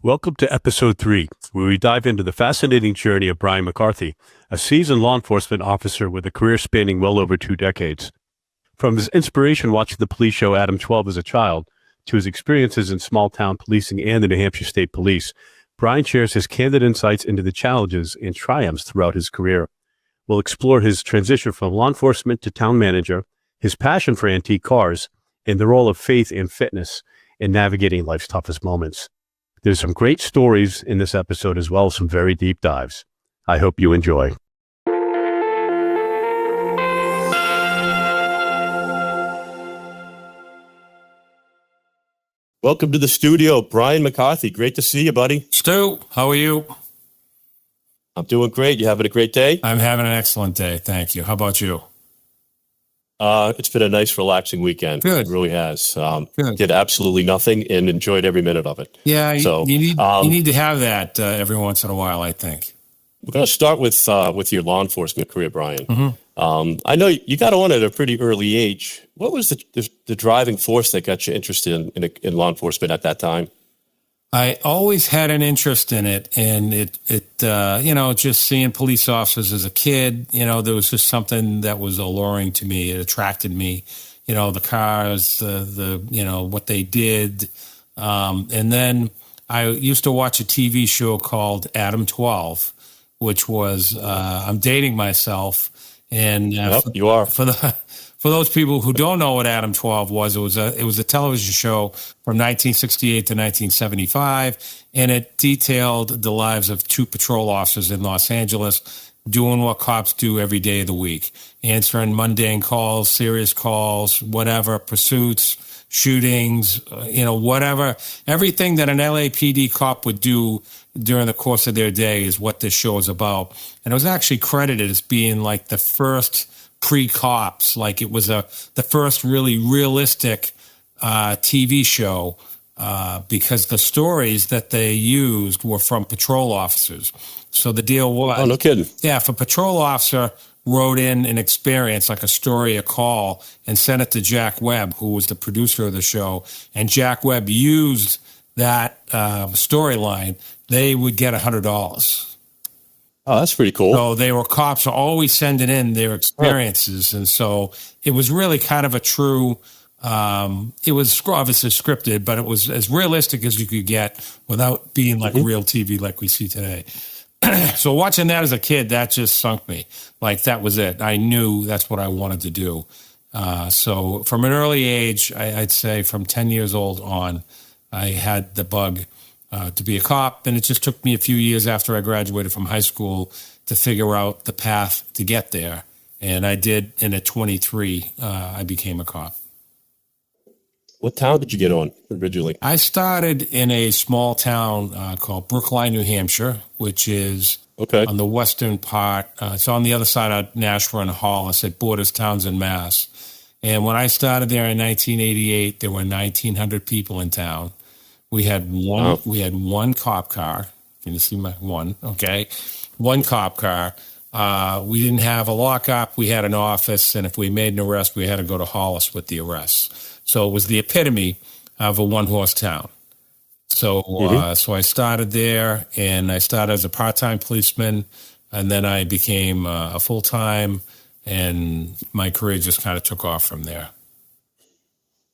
Welcome to episode 3, where we dive into the fascinating journey of Brian McCarthy, a seasoned law enforcement officer with a career spanning well over 2 decades. From his inspiration watching the police show Adam 12 as a child, to his experiences in small-town policing and the New Hampshire State Police, Brian shares his candid insights into the challenges and triumphs throughout his career. We'll explore his transition from law enforcement to town manager, his passion for antique cars, and the role of faith and fitness in navigating life's toughest moments. There's some great stories in this episode as well as some very deep dives. I hope you enjoy. Welcome to the studio, Brian McCarthy. Great to see you, buddy. Stu, how are you? I'm doing great. You having a great day? I'm having an excellent day. Thank you. How about you? It's been a nice, relaxing weekend. Good. It really has. Good. Did absolutely nothing and enjoyed every minute of it. Yeah, So you need to have that every once in a while, I think. we're going to start with your law enforcement career, Brian. Mm-hmm. I know you got on at a pretty early age. What was the driving force that got you interested in law enforcement at that time? I always had an interest in it, and just seeing police officers as a kid, there was just something that was alluring to me. It attracted me, the cars, the what they did. And then I used to watch a TV show called Adam 12, which was, I'm dating myself. And Yep, you are. For those people who don't know what Adam 12 was, it was a television show from 1968 to 1975, and it detailed the lives of 2 patrol officers in Los Angeles doing what cops do every day of the week, answering mundane calls, serious calls, whatever, pursuits, shootings, whatever. Everything that an LAPD cop would do during the course of their day is what this show is about. And it was actually credited as being like the first pre-cops, like it was the first really realistic TV show because the stories that they used were from patrol officers. So the deal was... Oh, no kidding. Yeah, if a patrol officer wrote in an experience, like a story, a call, and sent it to Jack Webb, who was the producer of the show, and Jack Webb used that storyline, they would get $100. Oh, that's pretty cool. So cops were always sending in their experiences. And so it was really kind of a true, it was obviously scripted, but it was as realistic as you could get without being like real TV like we see today. So watching that as a kid, that just sunk me. Like that was it. I knew that's what I wanted to do. So from an early age, I'd say from 10 years old on, I had the bug to be a cop, and it just took me a few years after I graduated from high school to figure out the path to get there. And I did, and at 23, I became a cop. What town did you get on originally? I started in a small town called Brookline, New Hampshire, which is on the western part. It's on the other side of Nashua and Hollis. It borders Townsend, Mass. And when I started there in 1988, there were 1,900 people in town. We had one cop car. Can you see my one? Okay. One cop car. We didn't have a lockup. We had an office. And if we made an arrest, we had to go to Hollis with the arrest. So it was the epitome of a one-horse town. So, so I started there, and I started as a part-time policeman, and then I became a full-time, and my career just kind of took off from there.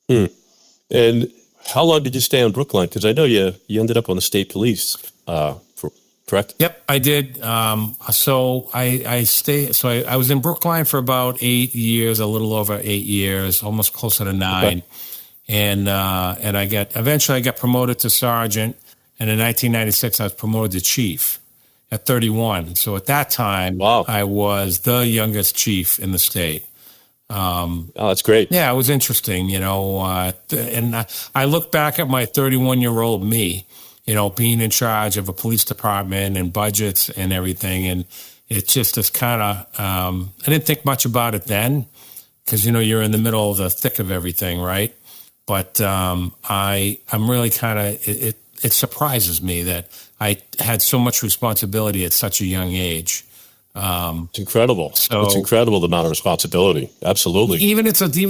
And how long did you stay on Brookline? Because I know you ended up on the state police, correct? Yep, I did. So I stayed. So I was in Brookline for about 8 years, a little over 8 years, almost closer to 9. Okay. And eventually I got promoted to sergeant, and in 1996 I was promoted to chief at 31. So at that time, I was the youngest chief in the state. That's great. Yeah, it was interesting, and I look back at my 31-year-old me, being in charge of a police department and budgets and everything. And it just is kind of, I didn't think much about it then because, you're in the middle of the thick of everything, right? But I'm really kind of, it surprises me that I had so much responsibility at such a young age. It's incredible. It's incredible, the amount of responsibility. Absolutely. Even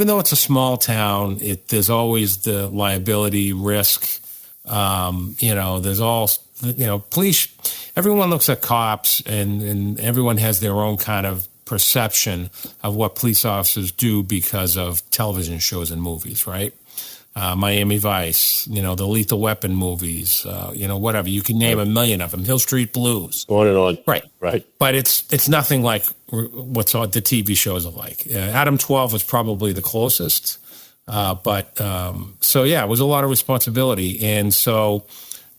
though it's a small town, there's always the liability risk There's all, police, everyone looks at cops and everyone has their own kind of perception of what police officers do because of television shows and movies, right? Miami Vice, the Lethal Weapon movies, whatever. You can name a million of them. Hill Street Blues. On and on. Right. But it's nothing like what's on the TV shows are like. Adam 12 was probably the closest. It was a lot of responsibility. And so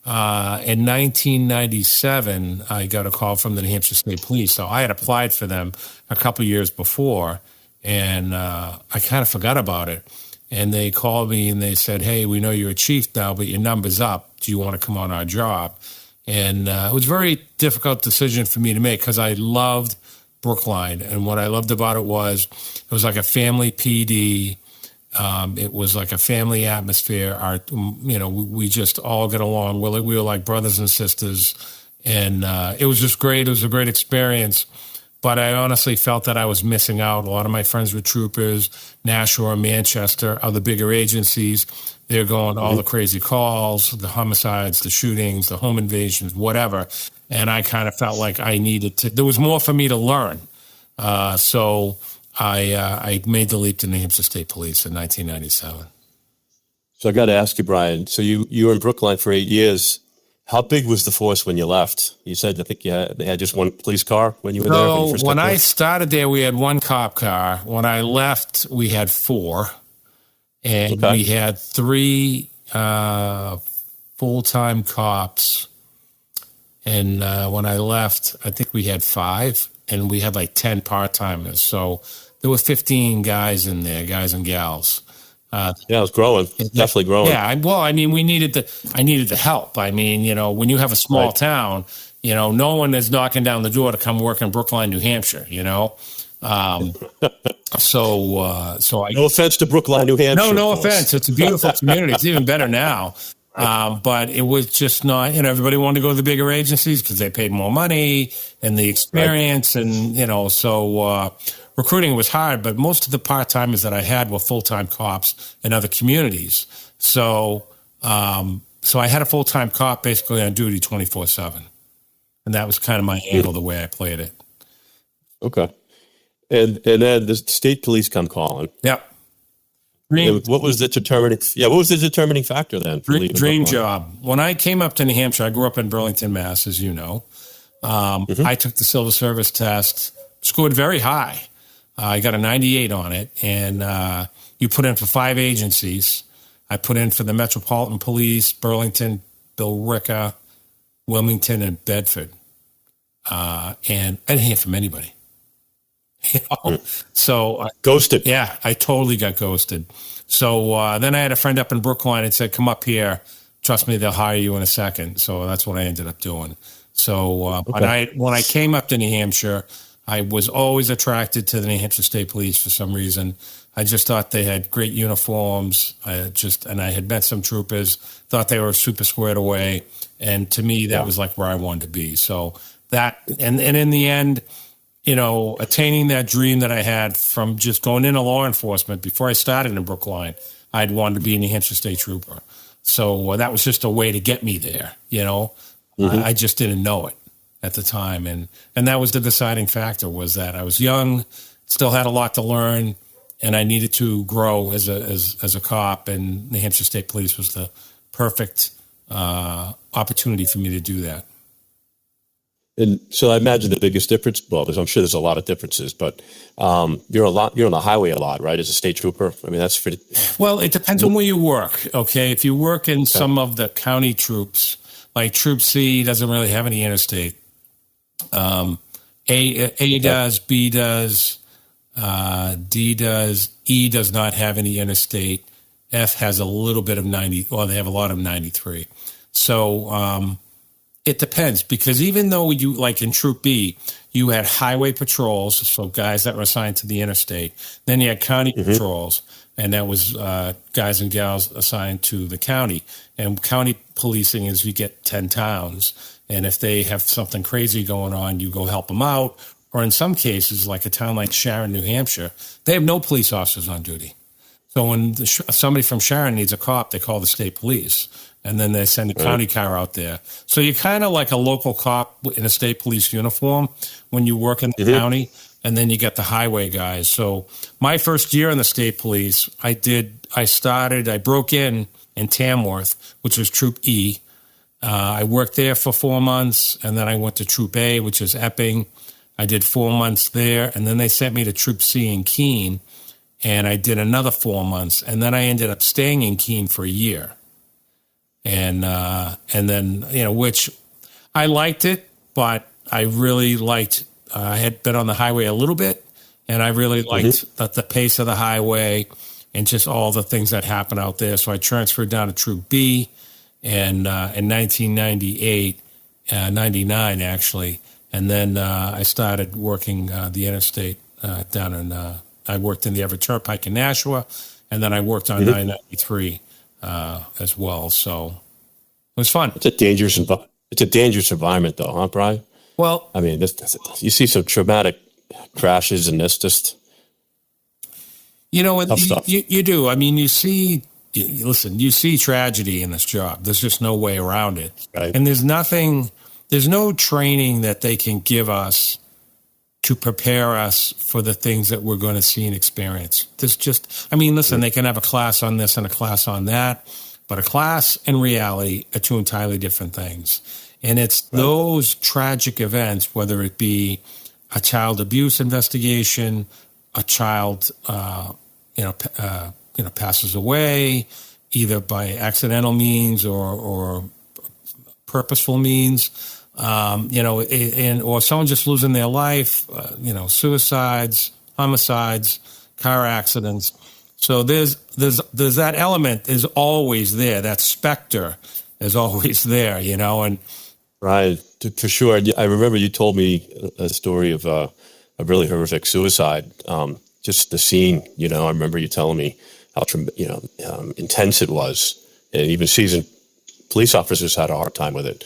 in 1997, I got a call from the New Hampshire State Police. So I had applied for them a couple years before, and I kind of forgot about it. And they called me and they said, hey, we know you're a chief now, but your number's up. Do you want to come on our job? And it was a very difficult decision for me to make because I loved Brookline. And what I loved about it was like a family PD. It was like a family atmosphere. We just all get along. We were like brothers and sisters. And it was just great. It was a great experience. But I honestly felt that I was missing out. A lot of my friends were troopers, Nashua, Manchester, other bigger agencies. They're going all the crazy calls, the homicides, the shootings, the home invasions, whatever. And I kind of felt like I needed to, there was more for me to learn. So I made the leap to New Hampshire State Police in 1997. So I got to ask you, Brian, so you were in Brookline for 8 years. How big was the force when you left? You said, I think they had just one police car when you were there. When I started there, we had one cop car. When I left, we had 4. And we had 3 full-time cops. And when I left, I think we had 5. And we had like 10 part-timers. So there were 15 guys in there, guys and gals. It was growing. Definitely growing. Yeah. I needed the help. I mean, when you have a small town, no one is knocking down the door to come work in Brookline, New Hampshire, So I. No offense to Brookline, New Hampshire. No offense. It's a beautiful community. It's even better now. But it was just not, everybody wanted to go to the bigger agencies because they paid more money and the experience. Right. And, recruiting was hard, but most of the part-timers that I had were full-time cops in other communities. So I had a full-time cop basically on duty 24/7. And that was kind of my angle, the way I played it. Okay. And then the state police come calling. Yep. What was the determining factor then? Dream job. When I came up to New Hampshire, I grew up in Burlington, Mass, as you know. I took the civil service test, scored very high. I got a 98 on it, and you put in for 5 agencies. I put in for the Metropolitan Police, Burlington, Billerica, Wilmington, and Bedford. And I didn't hear from anybody. So ghosted. Yeah, I totally got ghosted. So then I had a friend up in Brookline and said, come up here. Trust me, they'll hire you in a second. So that's what I ended up doing. So when I came up to New Hampshire, I was always attracted to the New Hampshire State Police for some reason. I just thought they had great uniforms. And I had met some troopers, thought they were super squared away. And to me, that was like where I wanted to be. So that, and in the end, attaining that dream that I had from just going into law enforcement before I started in Brookline, I'd wanted to be a New Hampshire State Trooper. So that was just a way to get me there, I just didn't know it at the time. And that was the deciding factor, was that I was young, still had a lot to learn, and I needed to grow as a cop, and New Hampshire State Police was the perfect opportunity for me to do that. And so I imagine the biggest difference, well, I'm sure there's a lot of differences, but you're on the highway a lot, right, as a state trooper? I mean, that's pretty... Well, it depends on where you work, okay? If you work in some of the county troops, like Troop C doesn't really have any interstate. A does, B does, D does, E does not have any interstate. F has a little bit of 90, well, they have a lot of 93. So it depends, because even though you, like in Troop B, you had highway patrols, so guys that were assigned to the interstate. Then you had county patrols, and that was guys and gals assigned to the county. And county policing is you get 10 towns, and if they have something crazy going on, you go help them out. Or in some cases, like a town like Sharon, New Hampshire, they have no police officers on duty. So when somebody from Sharon needs a cop, they call the state police. and then they send a county car out there. So you're kind of like a local cop in a state police uniform when you work in the county, and then you get the highway guys. So my first year in the state police, I broke in Tamworth, which was Troop E. I worked there for 4 months, and then I went to Troop A, which is Epping. I did 4 months there, and then they sent me to Troop C in Keene, and I did another 4 months, and then I ended up staying in Keene for a year. And then, which I liked it, but I really liked, I had been on the highway a little bit, and I really liked the pace of the highway and just all the things that happen out there. So I transferred down to Troop B, and in 1998, 99 actually, and then I started working the interstate down in, I worked in the Everett Turnpike in Nashua, and then I worked on 993 as well. So it was fun. It's a dangerous environment, though, huh, Brian? Well, I mean, you see some traumatic crashes, and this just tough stuff. You do. I mean, you see tragedy in this job. There's just no way around it. Right. And there's no training that they can give us to prepare us for the things that we're going to see and experience. They can have a class on this and a class on that, but a class and reality are two entirely different things. And it's those tragic events, whether it be a child abuse investigation, a child, passes away, either by accidental means or purposeful means, or someone just losing their life, suicides, homicides, car accidents. So there's that element is always there. That specter is always there, and. Right, for sure. I remember you told me a story of a really horrific suicide. Just the scene, I remember you telling me how intense it was, and even seasoned police officers had a hard time with it.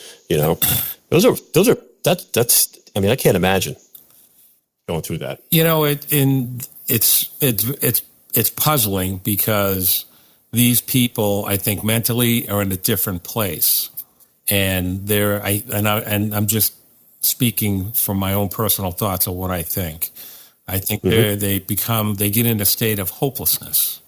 That's. I mean, I can't imagine going through that. It's puzzling because these people, I think, mentally are in a different place. And I'm just speaking from my own personal thoughts of what I think. I think they get in a state of hopelessness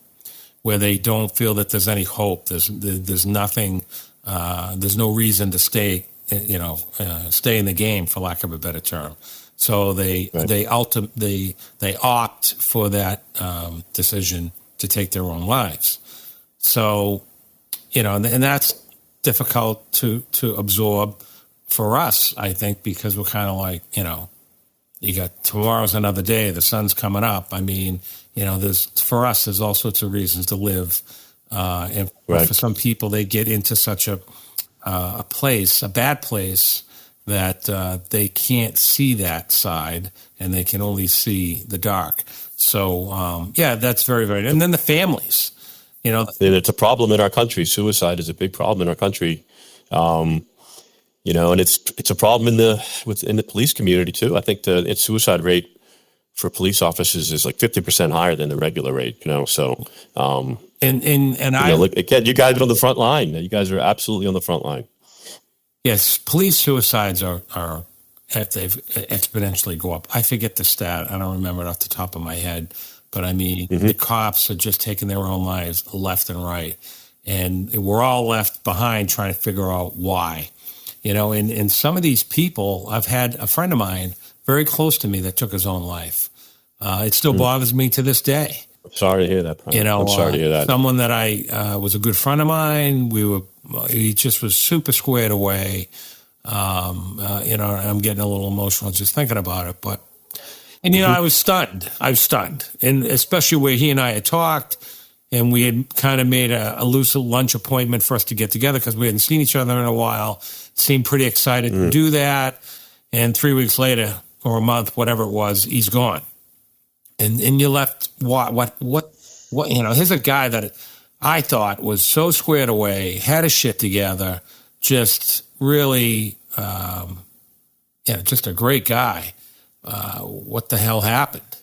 where they don't feel that there's any hope. There's nothing. There's no reason to stay in the game, for lack of a better term. So they opt for that decision to take their own lives. So, and that's difficult to absorb for us, I think, because we're kind of like, you got tomorrow's another day, the sun's coming up. I mean, for us, there's all sorts of reasons to live. And for some people, they get into such a bad place that they can't see that side and they can only see the dark. So, that's very, very, and then the families. It's a problem in our country. Suicide is a big problem in our country, and it's a problem within the police community too. I think the suicide rate for police officers is like 50% higher than the regular rate. So, look, again, you guys are on the front line. You guys are absolutely on the front line. Yes, police suicides they've exponentially go up. I forget the stat. I don't remember it off the top of my head. But I mean, the cops are just taking their own lives left and right. And we're all left behind trying to figure out why. And some of these people, I've had a friend of mine very close to me that took his own life. It still bothers me to this day. I'm sorry to hear that, Brian. I'm sorry to hear that. Someone that I was a good friend of mine, he just was super squared away. I'm getting a little emotional just thinking about it, but. And, I was stunned. And especially where he and I had talked, and we had kind of made a loose lunch appointment for us to get together because we hadn't seen each other in a while. Seemed pretty excited to do that. And 3 weeks later, or a month, whatever it was, he's gone. And you're left, what, here's a guy that I thought was so squared away, had his shit together, just really, just a great guy. What the hell happened,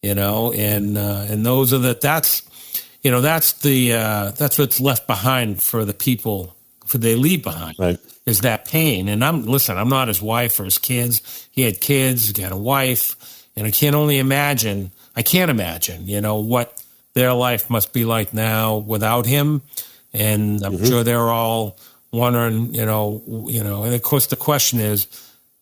and those are that's what's left behind for the people they leave behind. Right. Is that pain. And I'm not his wife or his kids. He had kids, he had a wife, and I can't imagine, what their life must be like now without him. And I'm sure they're all wondering, and of course the question is,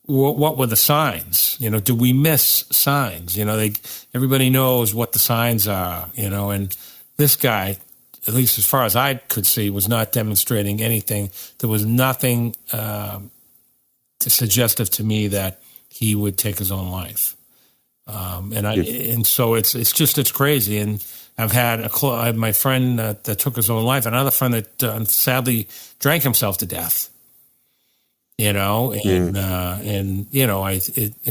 what were the signs? Do we miss signs? Everybody knows what the signs are, and this guy, at least as far as I could see, was not demonstrating anything. There was nothing suggestive to me that he would take his own life. And so it's crazy. And I've had I had my friend that took his own life, another friend that sadly drank himself to death. And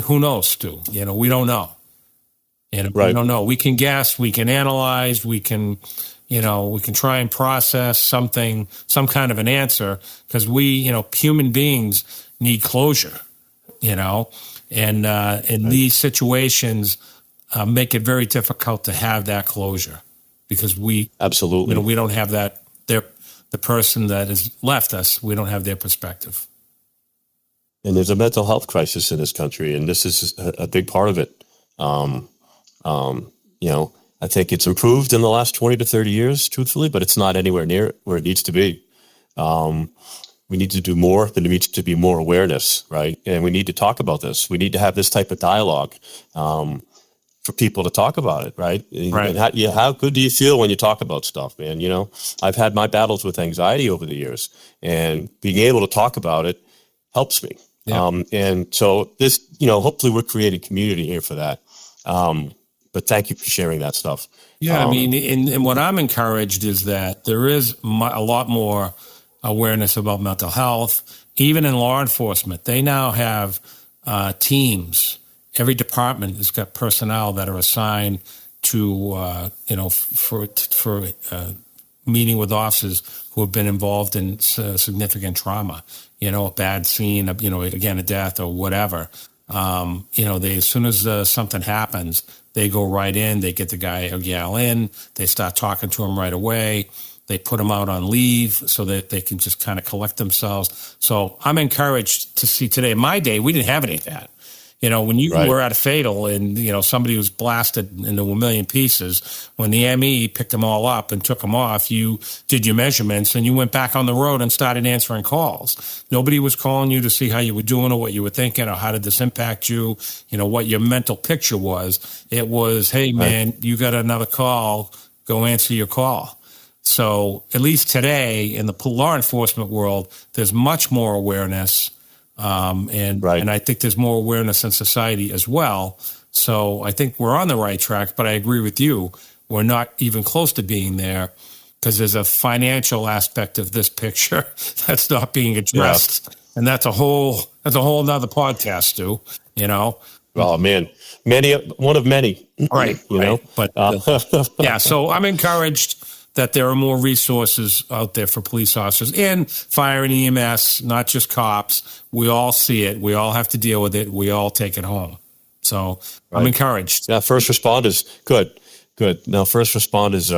who knows, Stu? We don't know. And we don't know. We can guess, we can analyze, we can try and process some kind of an answer, because we, human beings need closure, and these situations make it very difficult to have that closure, because we absolutely, we don't have that. The person that has left us, we don't have their perspective. And there's a mental health crisis in this country, and this is a big part of it. I think it's improved in the last 20 to 30 years, truthfully, but it's not anywhere near where it needs to be. We need to do more. There needs to be more awareness, right? And we need to talk about this. We need to have this type of dialogue for people to talk about it, right? Right. And how good do you feel when you talk about stuff, man? I've had my battles with anxiety over the years, and being able to talk about it helps me. Yeah. And so this, hopefully we're creating community here for that. But thank you for sharing that stuff. Yeah, and what I'm encouraged is that there is a lot more awareness about mental health, even in law enforcement. They now have teams. Every department has got personnel that are assigned to, for meeting with officers who have been involved in significant trauma, a bad scene, again, a death or whatever. They, as soon as something happens, they go right in, they get the guy or gal in, they start talking to him right away. They put them out on leave so that they can just kind of collect themselves. So I'm encouraged to see today. In my day, we didn't have any of that. When you were at a fatal and, somebody was blasted into a million pieces, when the ME picked them all up and took them off, you did your measurements and you went back on the road and started answering calls. Nobody was calling you to see how you were doing or what you were thinking or how did this impact you, what your mental picture was. It was, hey, man, you got another call, go answer your call. So at least today in the law enforcement world, there's much more awareness. And I think there's more awareness in society as well. So I think we're on the right track, but I agree with you. We're not even close to being there because there's a financial aspect of this picture that's not being addressed. Yeah. And that's a whole nother podcast, Stu, Oh man, one of many. Right. But yeah, so I'm encouraged that there are more resources out there for police officers and fire and EMS, not just cops. We all see it. We all have to deal with it. We all take it home. So I'm encouraged. Yeah, first responders, good. Now, first responders,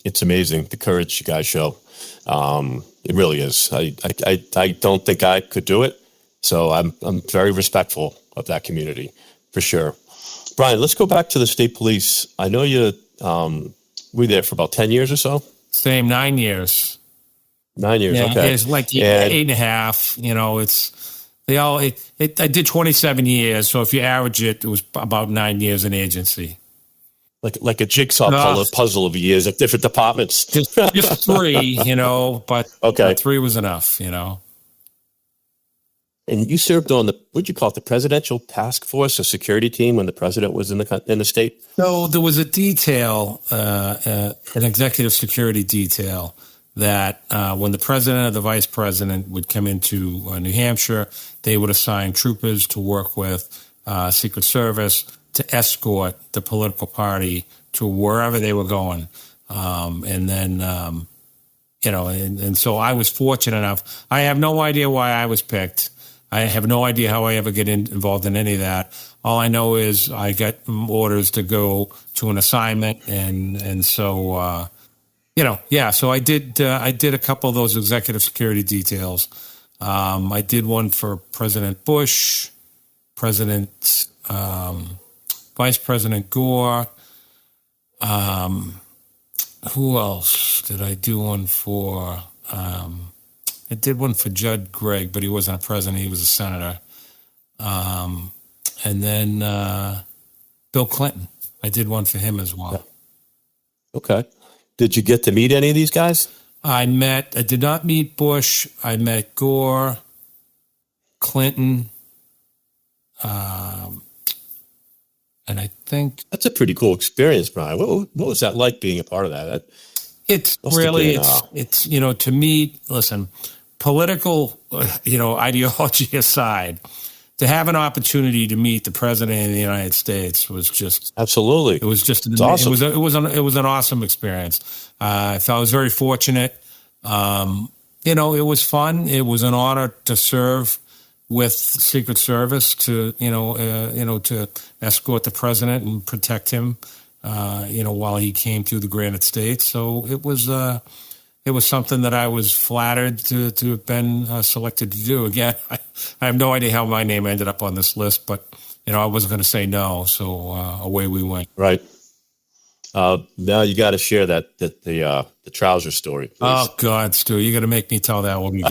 it's amazing the courage you guys show. It really is. I don't think I could do it. So I'm very respectful of that community, for sure. Brian, let's go back to the state police. I know you were there for about 10 years or so? Same, 9 years. 9 years, yeah, okay. It's like 8.5, I did 27 years, so if you average it, it was about 9 years in agency. Like a jigsaw puzzle of years at different departments. Just 3, but okay. 3 was enough, And you served on what'd you call it, the presidential task force, a security team when the president was in the state? So there was a detail, an executive security detail that when the president or the vice president would come into New Hampshire, they would assign troopers to work with Secret Service to escort the political party to wherever they were going. And so I was fortunate enough. I have no idea why I was picked. I have no idea how I ever get involved in any of that. All I know is I got orders to go to an assignment, and so Yeah. So I did a couple of those executive security details. I did one for President Bush, Vice President Gore. Who else did I do one for? I did one for Judd Gregg, but he wasn't a president; he was a senator. And then Bill Clinton, I did one for him as well. Yeah. Okay. Did you get to meet any of these guys? I did not meet Bush. I met Gore, Clinton, and I think that's a pretty cool experience, Brian. What was that like being a part of that? It's to me, listen, political, ideology aside, to have an opportunity to meet the president of the United States was just absolutely. It was just awesome. It was an awesome experience. I felt I was very fortunate. It was fun. It was an honor to serve with Secret Service to escort the president and protect him, while he came through the Granite State. So it was something that I was flattered to have been selected to do. Again, I have no idea how my name ended up on this list, but I wasn't going to say no. So away we went. Right. Now you got to share the trouser story, please. Oh God, Stu, you got to make me tell that one.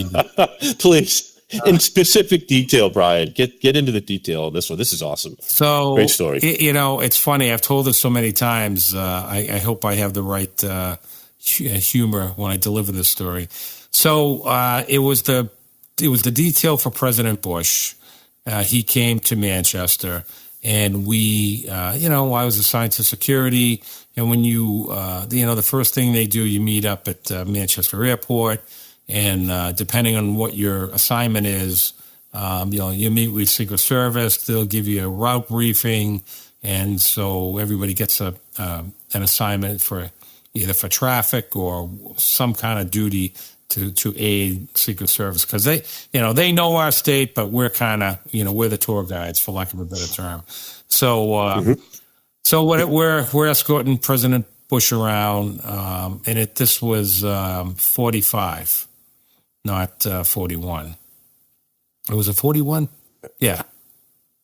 Please. In specific detail, Brian. Get into the detail of this one. This is awesome. So great story. It's funny. I've told this so many times. I hope I have the right humor when I deliver this story. So it was the detail for President Bush. He came to Manchester, and we, I was assigned to security. And when the first thing they do, you meet up at Manchester Airport. And depending on what your assignment is, you meet with Secret Service. They'll give you a route briefing, and so everybody gets an assignment for either for traffic or some kind of duty to aid Secret Service, because they know our state, but we're kind of we're the tour guides, for lack of a better term. So so we're escorting President Bush around, and this was 45. Not 41. It was a 41? Yeah.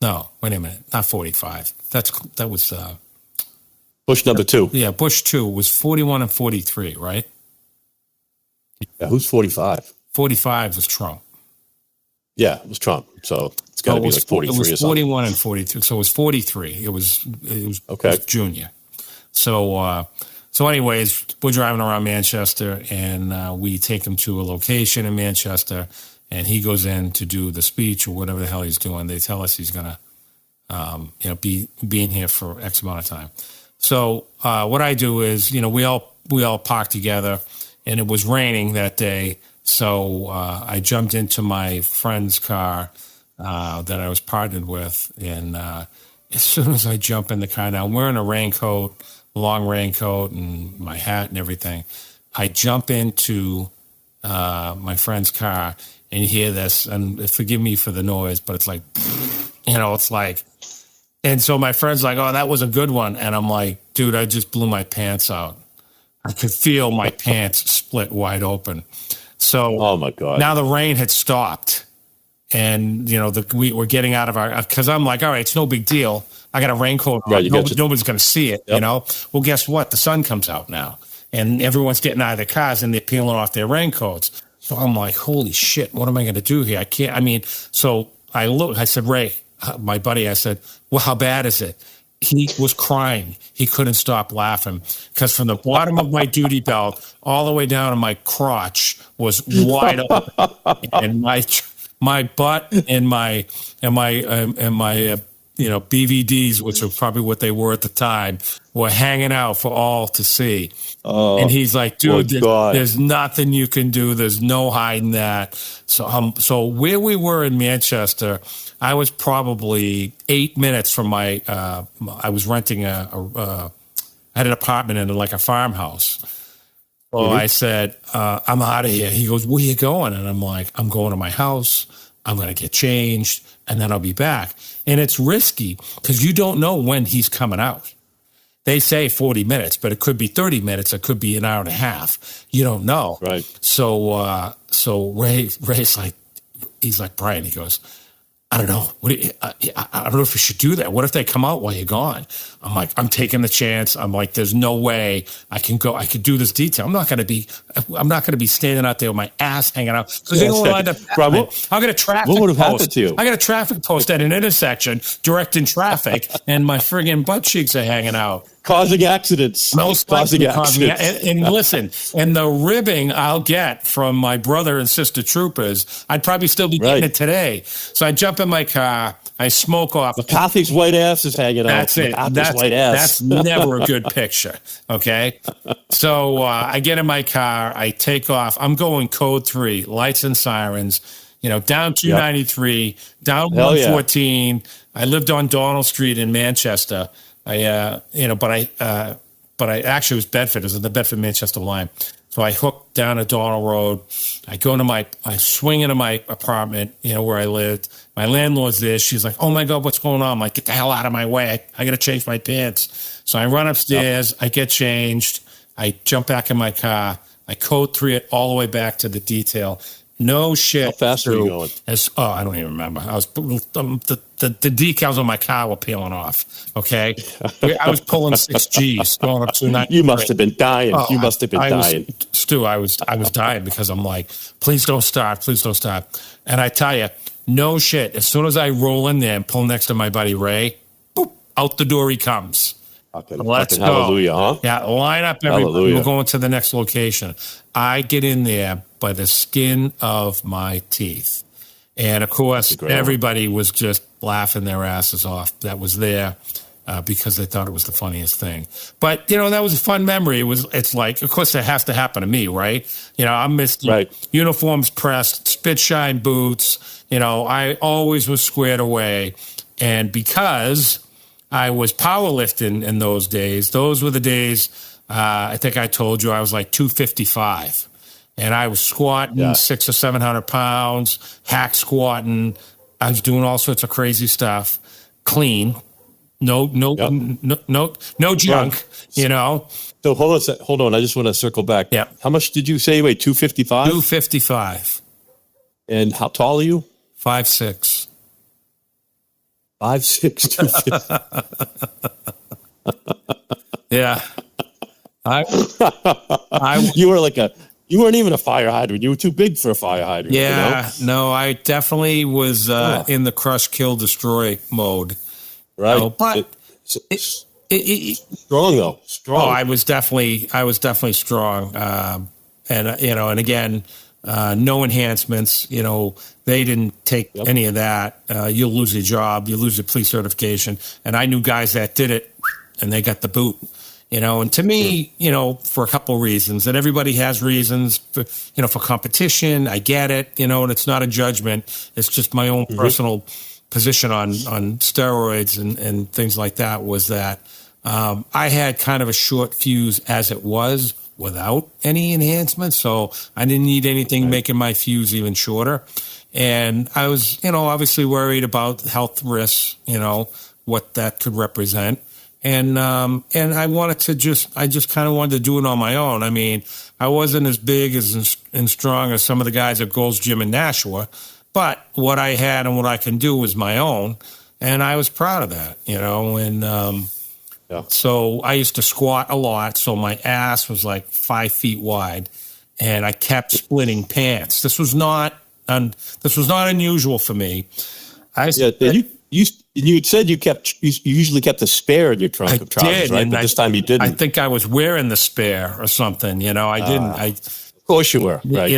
No, wait a minute. Not 45. That was Bush number 2. Yeah, Bush 2 was 41 and 43, right? Yeah, who's 45? 45 was Trump. Yeah, it was Trump. So it's got to be like 43 or something. It was 41 and 43. So it was 43. It was okay. It was Junior. So anyways, we're driving around Manchester, and we take him to a location in Manchester, and he goes in to do the speech or whatever the hell he's doing. They tell us he's going to, be in here for X amount of time. So what I do is, we all park together, and it was raining that day. So I jumped into my friend's car that I was partnered with, and as soon as I jump in the car, now I'm wearing a raincoat, long raincoat and my hat and everything. I jump into my friend's car, and you hear this, and forgive me for the noise, but it's like, it's like, and so my friend's like, oh, that was a good one. And I'm like, dude, I just blew my pants out. I could feel my pants split wide open. So oh my God. Now the rain had stopped, and we were getting out of because I'm like, all right, it's no big deal. I got a raincoat on. Right, nobody's going to see it, Yep. Well, guess what? The sun comes out now, and everyone's getting out of their cars, and they're peeling off their raincoats. So I'm like, holy shit, what am I going to do here? I can't. So I said, Ray, my buddy, I said, well, how bad is it? He was crying. He couldn't stop laughing, because from the bottom of my duty belt all the way down to my crotch was wide open, and my butt and my BVDs, which are probably what they were at the time, were hanging out for all to see. Oh, and he's like, dude, there's nothing you can do. There's no hiding that. So where we were in Manchester, I was probably 8 minutes from I was renting I had an apartment in like a farmhouse. So I said, I'm out of here. He goes, where are you going? And I'm like, I'm going to my house. I'm going to get changed, and then I'll be back. And it's risky because you don't know when he's coming out. they say 40 minutes, but it could be 30 minutes. It could be an hour and a half. You don't know. Right. So Ray's like, he's like, Brian, he goes, I don't know. I don't know if you should do that. What if they come out while you're gone? I'm like, I'm taking the chance. I'm like, there's no way I can go. I could do this detail. I'm not going to be standing out there with my ass hanging out because they will wind up. I'll get a traffic post. What would have happened to you? I got a traffic post at an intersection directing traffic, and my friggin' butt cheeks are hanging out. Causing accidents. Causing accidents. And listen, and the ribbing I'll get from my brother and sister troopers, I'd probably still be getting it today. So I jump in my car, I smoke off. McCarthy's white ass is hanging out. That's it. That's never a good picture. Okay. So I get in my car, I take off. I'm going code 3, lights and sirens, down 293, down 114. I lived on Donald Street in Manchester. But I actually was Bedford. It was in the Bedford-Manchester line. So I hooked down a Donald Road. I swing into my apartment, where I lived. My landlord's there. She's like, oh my God, what's going on? I'm like, get the hell out of my way. I got to change my pants. So I run upstairs. I get changed. I jump back in my car. I code 3 it all the way back to the detail. No shit. How fast were you going? I don't even remember. I was the decals on my car were peeling off. Okay, I was pulling 6 Gs going up to 9. You must have been dying. You must have been dying. Stu, I was dying because I'm like, please don't stop. And I tell you, no shit. As soon as I roll in there and pull next to my buddy Ray, boop, out the door he comes. Let's go. Hallelujah, huh? Yeah, line up everybody. We're going to the next location. I get in there by the skin of my teeth. And, of course, everybody was just laughing their asses off that was there because they thought it was the funniest thing. But, that was a fun memory. It's like, of course, it has to happen to me, right? I'm missing uniforms pressed, spit shine boots. I always was squared away. And because I was powerlifting in those days, those were the days, I think I told you, I was like 255. And I was squatting 600 or 700 pounds, hack squatting. I was doing all sorts of crazy stuff. Clean, no junk. So hold on. I just want to circle back. Yeah. How much did you say you weighed? 255. 255. And how tall are you? 5'6". 5'6", 250. Yeah. You weren't even a fire hydrant. You were too big for a fire hydrant. Yeah, no, I definitely was in the crush, kill, destroy mode. Right, but strong though. Strong. Oh, I was definitely strong. And again, no enhancements. They didn't take any of that. You'll lose your job. You lose your police certification. And I knew guys that did it, and they got the boot. And to me, for a couple of reasons, and everybody has reasons, for competition. I get it, and it's not a judgment. It's just my own personal position on steroids and things like that was that I had kind of a short fuse as it was without any enhancements. So I didn't need anything making my fuse even shorter. And I was, obviously worried about health risks, what that could represent. And I just kind of wanted to do it on my own. I mean, I wasn't as big and strong as some of the guys at Gold's Gym in Nashua, but what I had and what I can do was my own. And I was proud of that, and so I used to squat a lot. So my ass was like 5 feet wide and I kept splitting pants. This was not unusual for me. You said you usually kept a spare in your trunk of trousers, right? But this time you didn't. I think I was wearing the spare or something. I didn't. Of course you were, right?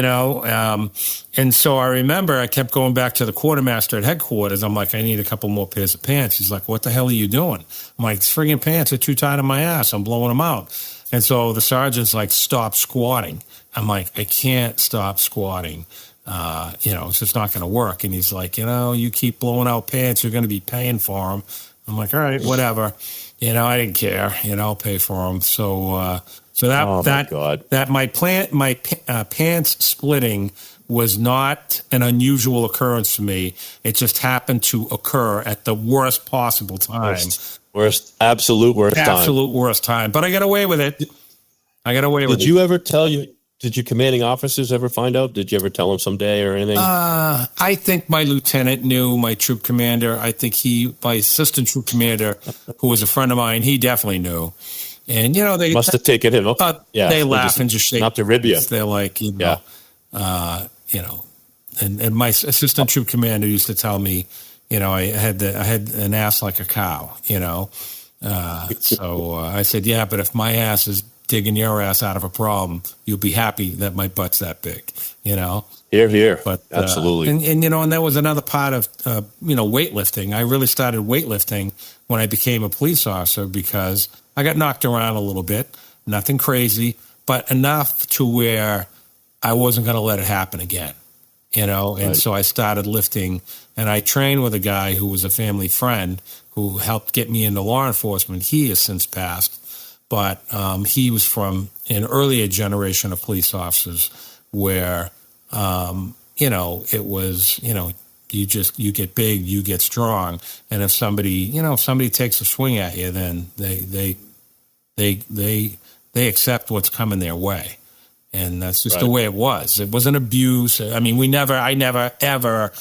And so I remember I kept going back to the quartermaster at headquarters. I'm like, I need a couple more pairs of pants. He's like, what the hell are you doing? I'm like, friggin' pants are too tight on my ass. I'm blowing them out. And so the sergeant's like, stop squatting. I'm like, I can't stop squatting. It's just not going to work. And he's like, you keep blowing out pants, you're going to be paying for them. I'm like, all right, whatever. I didn't care. I'll pay for them. So my pants splitting was not an unusual occurrence for me. It just happened to occur at the worst possible time. Absolute worst time. But I got away with it. Did you ever did your commanding officers ever find out? Did you ever tell them someday or anything? I think my lieutenant knew, my troop commander. I think my assistant troop commander, who was a friend of mine, he definitely knew. And, they must have taken him. They laugh and just shake. Not to rib you. They're like, and my assistant troop commander used to tell me, I had an ass like a cow, so I said, yeah, but if my ass is digging your ass out of a problem, you'll be happy that my butt's that big, Here. But absolutely. And that was another part of, weightlifting. I really started weightlifting when I became a police officer because I got knocked around a little bit, nothing crazy, but enough to where I wasn't going to let it happen again, and Right. So I started lifting, and I trained with a guy who was a family friend who helped get me into law enforcement. He has since passed, but he was from an earlier generation of police officers where, it was, you get big, you get strong. And if somebody takes a swing at you, then they accept what's coming their way. And that's just the way it was. It wasn't abuse. I mean, I never, ever,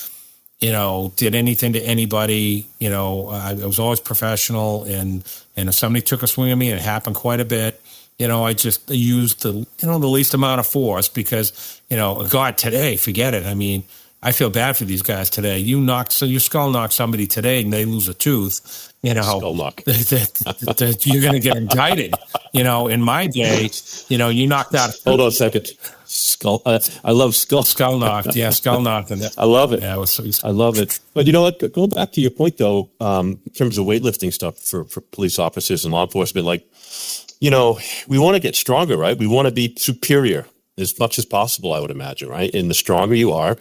did anything to anybody. I was always professional. And if somebody took a swing at me, and it happened quite a bit, I just used the least amount of force because, God, today, forget it. I mean, I feel bad for these guys today. You skull knock somebody today and they lose a tooth, Skull knock. You're going to get indicted. In my day, you knocked out. Hold on a second. Skull. I love skull knocked. Yeah, skull knocked. I love it. Yeah, I love it. But you know what? Going back to your point though, in terms of weightlifting stuff for police officers and law enforcement, like, we want to get stronger, right? We want to be superior as much as possible, I would imagine, right? And the stronger you are,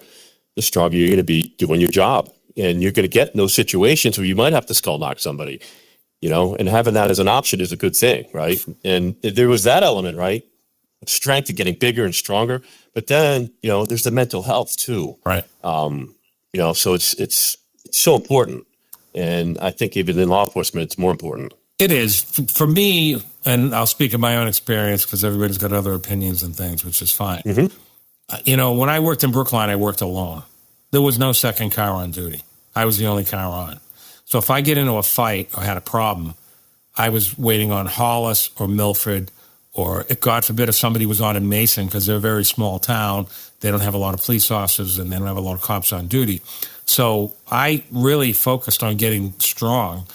the stronger you're going to be doing your job. And you're going to get in those situations where you might have to skull knock somebody, and having that as an option is a good thing, right? And there was that element, right? Strength and getting bigger and stronger. But then, there's the mental health too. Right. So it's so important. And I think even in law enforcement, it's more important. It is. For me, and I'll speak of my own experience because everybody's got other opinions and things, which is fine. Mm-hmm. When I worked in Brookline, I worked alone. There was no second car on duty. I was the only car on. So if I get into a fight or had a problem, I was waiting on Hollis or Milford, or God forbid if somebody was on in Mason, because they're a very small town. They don't have a lot of police officers and they don't have a lot of cops on duty. So I really focused on getting strong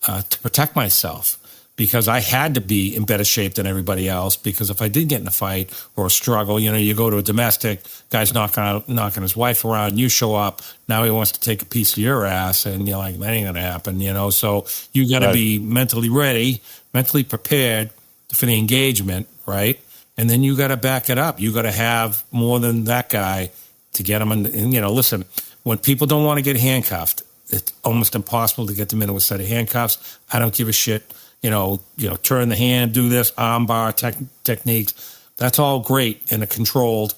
to protect myself, because I had to be in better shape than everybody else. Because if I did get in a fight or a struggle, you go to a domestic, guy's knocking his wife around, you show up, now he wants to take a piece of your ass, and you're like, that ain't gonna happen, So you got to be mentally ready, mentally prepared for the engagement, right? And then you got to back it up. You got to have more than that guy to get them. And listen, when people don't want to get handcuffed, it's almost impossible to get them into a set of handcuffs. I don't give a shit. Turn the hand, do this, arm bar techniques. That's all great in a controlled,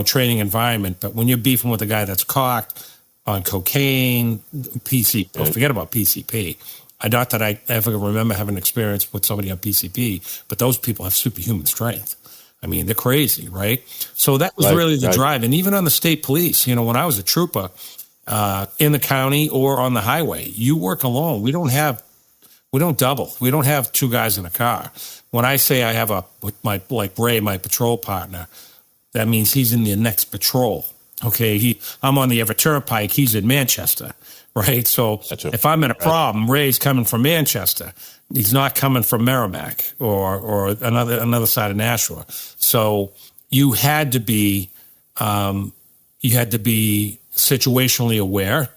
training environment. But when you're beefing with a guy that's cocked on cocaine, forget about PCP. Not that I ever remember having experience with somebody on PCP, but those people have superhuman strength. I mean, they're crazy, right? So that was really the drive. And even on the state police, when I was a trooper in the county or on the highway, you work alone. We don't double. We don't have two guys in a car. When I say I have like Ray, my patrol partner, that means he's in the next patrol. Okay, I'm on the Everett Turnpike. He's in Manchester, right? So if I'm in a problem, Ray's coming from Manchester. He's not coming from Merrimack or another side of Nashua. So you had to be situationally aware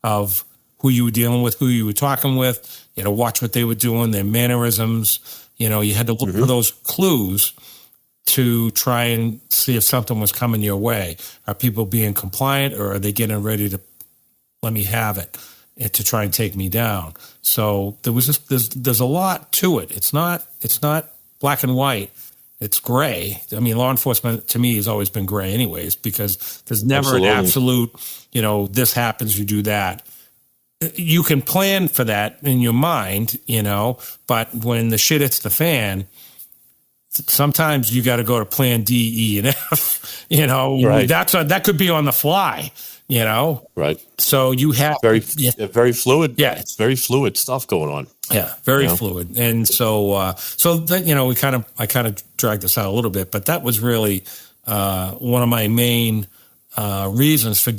of who you were dealing with, who you were talking with. Watch what they were doing, their mannerisms. You had to look for those clues to try and see if something was coming your way. Are people being compliant, or are they getting ready to let me have it and to try and take me down? So there's a lot to it. It's not black and white. It's gray. I mean, law enforcement to me has always been gray anyways, because there's never Absolutely. an absolute, this happens, you do that. You can plan for that in your mind, but when the shit hits the fan, sometimes you got to go to plan D, E, and F, Right. that could be on the fly, Right. So you have Very fluid. Yeah. It's very fluid stuff going on. Yeah, very fluid. And so that, I kind of dragged this out a little bit, but that was really one of my main reasons for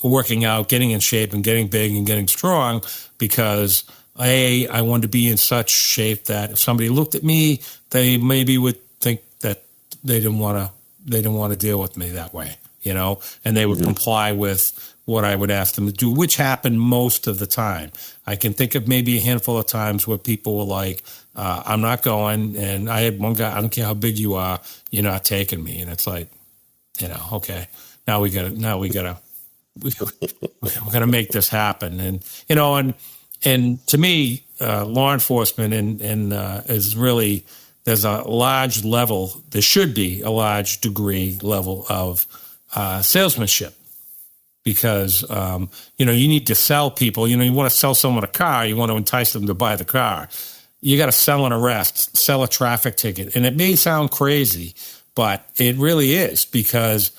working out, getting in shape and getting big and getting strong, because I wanted to be in such shape that if somebody looked at me, they maybe would think that they didn't want to deal with me that way, and they would comply with what I would ask them to do, which happened most of the time. I can think of maybe a handful of times where people were like, I'm not going. And I had one guy, I don't care how big you are, you're not taking me. And it's like, okay, now we gotta make this happen. And to me, law enforcement and is really, there should be a large degree level of salesmanship. Because, you need to sell people. You want to sell someone a car. You want to entice them to buy the car. You got to sell an arrest, sell a traffic ticket. And it may sound crazy, but it really is, because,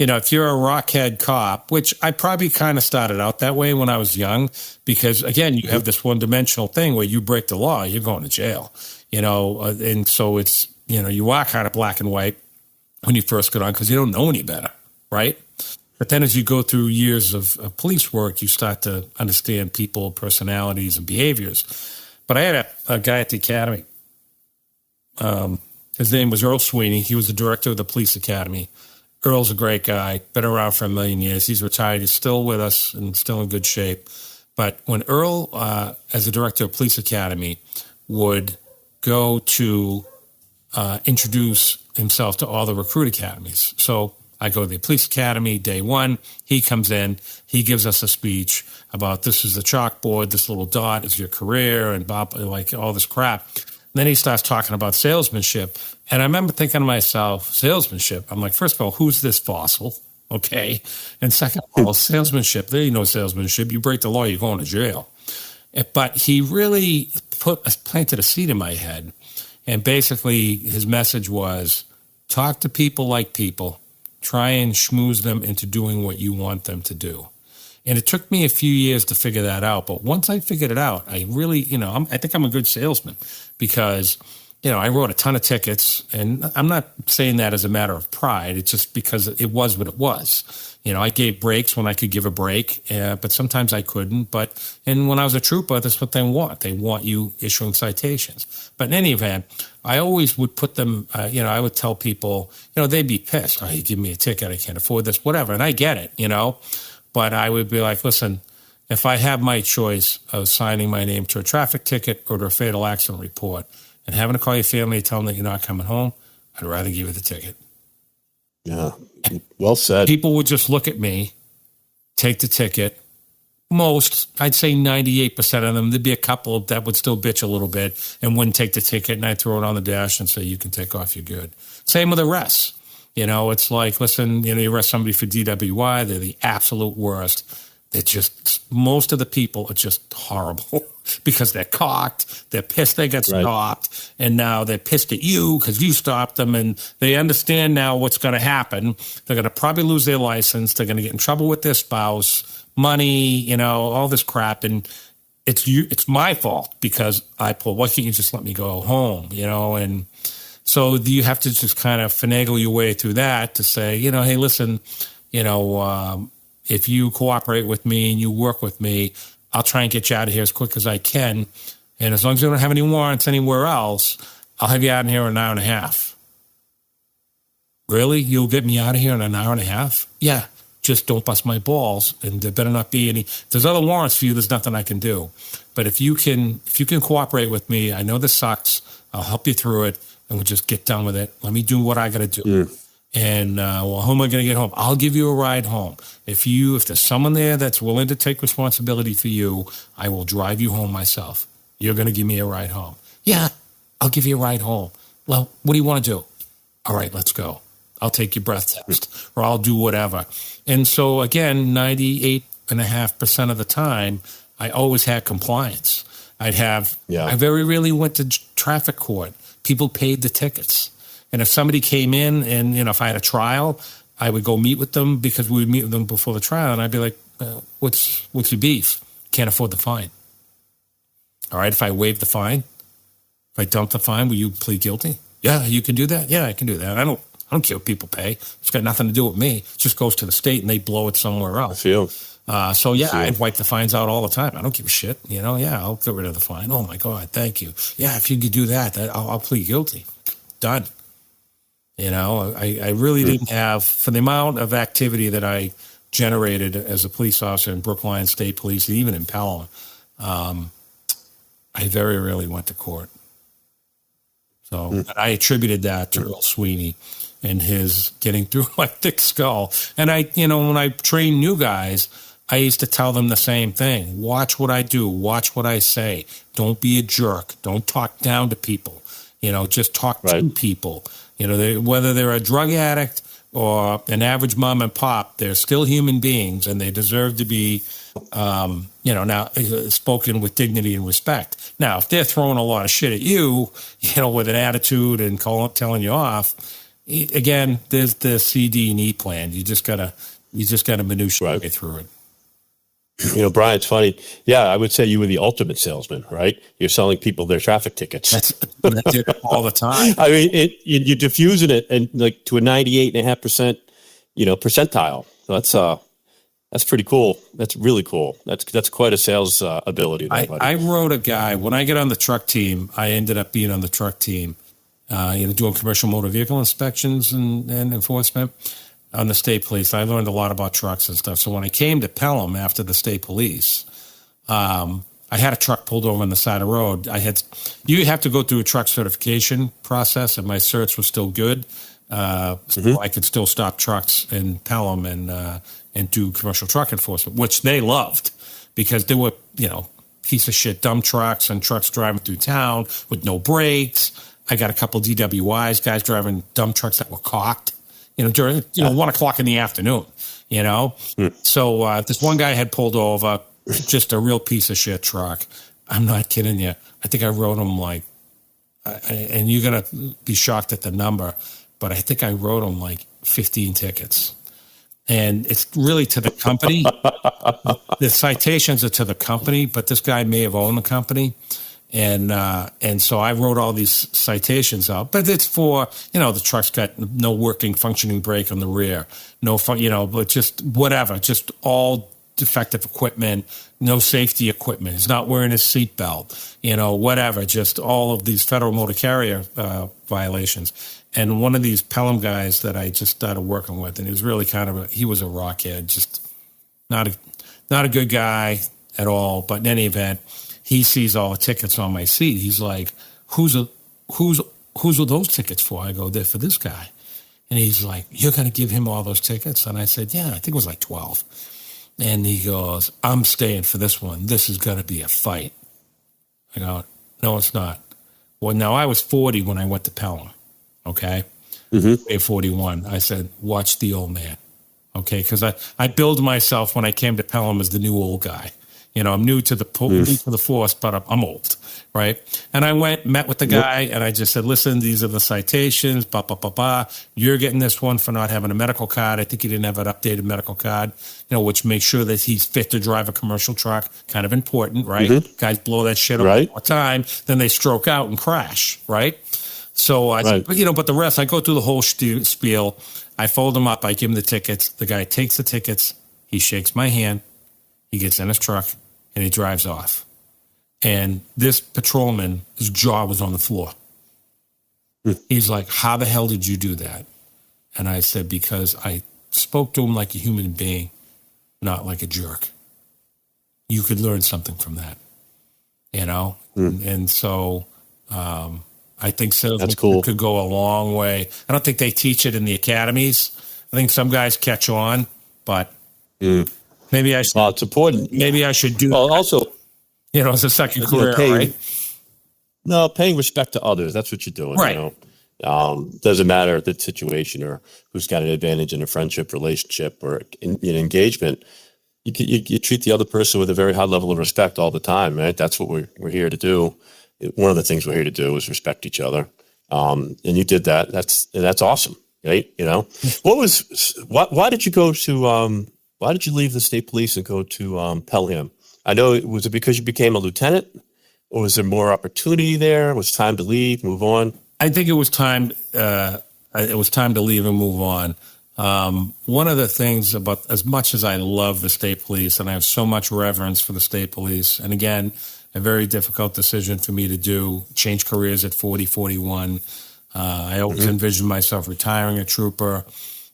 if you're a rockhead cop, which I probably kind of started out that way when I was young, because, again, you have this one-dimensional thing where you break the law, you're going to jail, and so it's, you are kind of black and white when you first get on, because you don't know any better, right? But then as you go through years of police work, you start to understand people, personalities, and behaviors. But I had a guy at the academy. His name was Earl Sweeney. He was the director of the police academy. Earl's a great guy, been around for a million years. He's retired. He's still with us and still in good shape. But when Earl, as the director of police academy, would go to introduce himself to all the recruit academies. So I go to the police academy day one. He comes in. He gives us a speech about, this is the chalkboard. This little dot is your career, and like all this crap. And then he starts talking about salesmanship. And I remember thinking to myself, salesmanship? I'm like, first of all, who's this fossil? Okay. And second of all, salesmanship. There ain't no salesmanship. You break the law, you're going to jail. But he really planted a seed in my head. And basically his message was, talk to people like people. Try and schmooze them into doing what you want them to do. And it took me a few years to figure that out. But once I figured it out, I really, I think I'm a good salesman, because, I wrote a ton of tickets. And I'm not saying that as a matter of pride. It's just because it was what it was. I gave breaks when I could give a break, but sometimes I couldn't. And when I was a trooper, that's what they want. They want you issuing citations. But in any event, I always would put them, I would tell people, they'd be pissed. Oh, you give me a ticket, I can't afford this, whatever. And I get it, But I would be like, listen, if I have my choice of signing my name to a traffic ticket or to a fatal accident report and having to call your family and tell them that you're not coming home, I'd rather give you the ticket. Yeah, well said. People would just look at me, take the ticket. Most, I'd say 98% of them, there'd be a couple that would still bitch a little bit and wouldn't take the ticket, and I'd throw it on the dash and say, you can take off, you're good. Same with arrests. It's like, listen, you arrest somebody for DWI, they're the absolute worst. They're just, most of the people are just horrible because they're cocked, they're pissed they got stopped, and now they're pissed at you because you stopped them, and they understand now what's going to happen. They're going to probably lose their license, they're going to get in trouble with their spouse, money, all this crap, and it's my fault because I pulled. Why can't you just let me go home, and so you have to just kind of finagle your way through that to say, hey, listen, if you cooperate with me and you work with me, I'll try and get you out of here as quick as I can. And as long as you don't have any warrants anywhere else, I'll have you out of here in an hour and a half. Really? You'll get me out of here in an hour and a half? Yeah. Just don't bust my balls, and there better not be any. If there's other warrants for you, there's nothing I can do. But if you can cooperate with me, I know this sucks. I'll help you through it, and we'll just get done with it. Let me do what I got to do. Yeah. And, how am I going to get home? I'll give you a ride home. If there's someone there that's willing to take responsibility for you, I will drive you home myself. You're going to give me a ride home. Yeah, I'll give you a ride home. Well, what do you want to do? all right, let's go. I'll take your breath test, or I'll do whatever. And so again, 98.5% of the time, I always had compliance. I very rarely went to traffic court. People paid the tickets. And if somebody came in and, if I had a trial, I would go meet with them because we would meet with them before the trial. And I'd be like, what's your beef? Can't afford the fine. All right, if I waive the fine, if I dump the fine, will you plead guilty? Yeah, you can do that? Yeah, I can do that. I don't care what people pay. It's got nothing to do with me. It just goes to the state and they blow it somewhere else. I'd wipe the fines out all the time. I don't give a shit. I'll get rid of the fine. Oh my God, thank you. Yeah, if you could do that, I'll plead guilty. Done. I really didn't have, for the amount of activity that I generated as a police officer in Brookline State Police, and even in Pelham, I very rarely went to court. So I attributed that to Earl Sweeney and his getting through my thick skull. And when I train new guys, I used to tell them the same thing. Watch what I do. Watch what I say. Don't be a jerk. Don't talk down to people. Just talk to people. Whether they're a drug addict or an average mom and pop, they're still human beings, and they deserve to be, spoken with dignity and respect. Now, if they're throwing a lot of shit at you, with an attitude and telling you off, again, there's the CD and E plan. You just gotta minutiae your way through it. Brian, it's funny. Yeah, I would say you were the ultimate salesman, right? You're selling people their traffic tickets. That's it all the time. I mean, you're diffusing it and like to a 98.5%, percentile. So that's pretty cool. That's really cool. That's quite a sales ability. I wrote a guy when I get on the truck team. I ended up being on the truck team, doing commercial motor vehicle inspections and enforcement on the state police. I learned a lot about trucks and stuff. So when I came to Pelham after the state police, I had a truck pulled over on the side of the road. You have to go through a truck certification process, and my certs was still good. So I could still stop trucks in Pelham and do commercial truck enforcement, which they loved because there were, piece of shit dump trucks and trucks driving through town with no brakes. I got a couple DWIs, guys driving dump trucks that were cocked. During 1 o'clock in the afternoon, So this one guy had pulled over, just a real piece of shit truck. I'm not kidding you. I think I wrote him and you're going to be shocked at the number, but I think I wrote him 15 tickets. And it's really to the company. The citations are to the company, but this guy may have owned the company. And so I wrote all these citations out, but it's for, the truck's got no working, functioning brake on the rear, but just whatever, just all defective equipment, no safety equipment. He's not wearing his seatbelt, whatever, just all of these federal motor carrier violations. And one of these Pelham guys that I just started working with, and he was really he was a rockhead, just not a good guy at all. But in any event, he sees all the tickets on my seat. He's like, who's those tickets for? I go, they're for this guy. And he's like, you're going to give him all those tickets? And I said, yeah, I think it was 12. And he goes, I'm staying for this one. This is going to be a fight. I go, no, it's not. Well, now I was 40 when I went to Pelham. Okay. Mm-hmm. 41. I said, watch the old man. Okay. Because I billed myself when I came to Pelham as the new old guy. I'm new to the force, but I'm old, right? And I met with the guy, and I just said, listen, these are the citations, blah, blah, blah, blah. You're getting this one for not having a medical card. I think he didn't have an updated medical card, which makes sure that he's fit to drive a commercial truck. Kind of important, right? Mm-hmm. Guys blow that shit up all the time. Then they stroke out and crash, right? So, but the rest, I go through the whole spiel. I fold them up. I give him the tickets. The guy takes the tickets. He shakes my hand. He gets in his truck, and he drives off. And this patrolman, his jaw was on the floor. He's like, how the hell did you do that? And I said, because I spoke to him like a human being, not like a jerk. You could learn something from that, And so I think salesmen could go a long way. I don't think they teach it in the academies. I think some guys catch on, but... Maybe I should. Well, it's important. Maybe I should do. Well, also, as a second career, right? No, paying respect to others. That's what you're doing, right? Doesn't matter the situation or who's got an advantage in a friendship, relationship, or in engagement. You treat the other person with a very high level of respect all the time, right? That's what we're here to do. One of the things we're here to do is respect each other. And you did that. That's awesome, right? You know, why did you go to, why did you leave the state police and go to Pelham? I know, was it because you became a lieutenant, or was there more opportunity there? Was it time to leave, move on? I think it was time. It was time to leave and move on. One of the things about, as much as I love the state police and I have so much reverence for the state police, and again, a very difficult decision for me to do, change careers at 40, 41. I always envisioned myself retiring a trooper.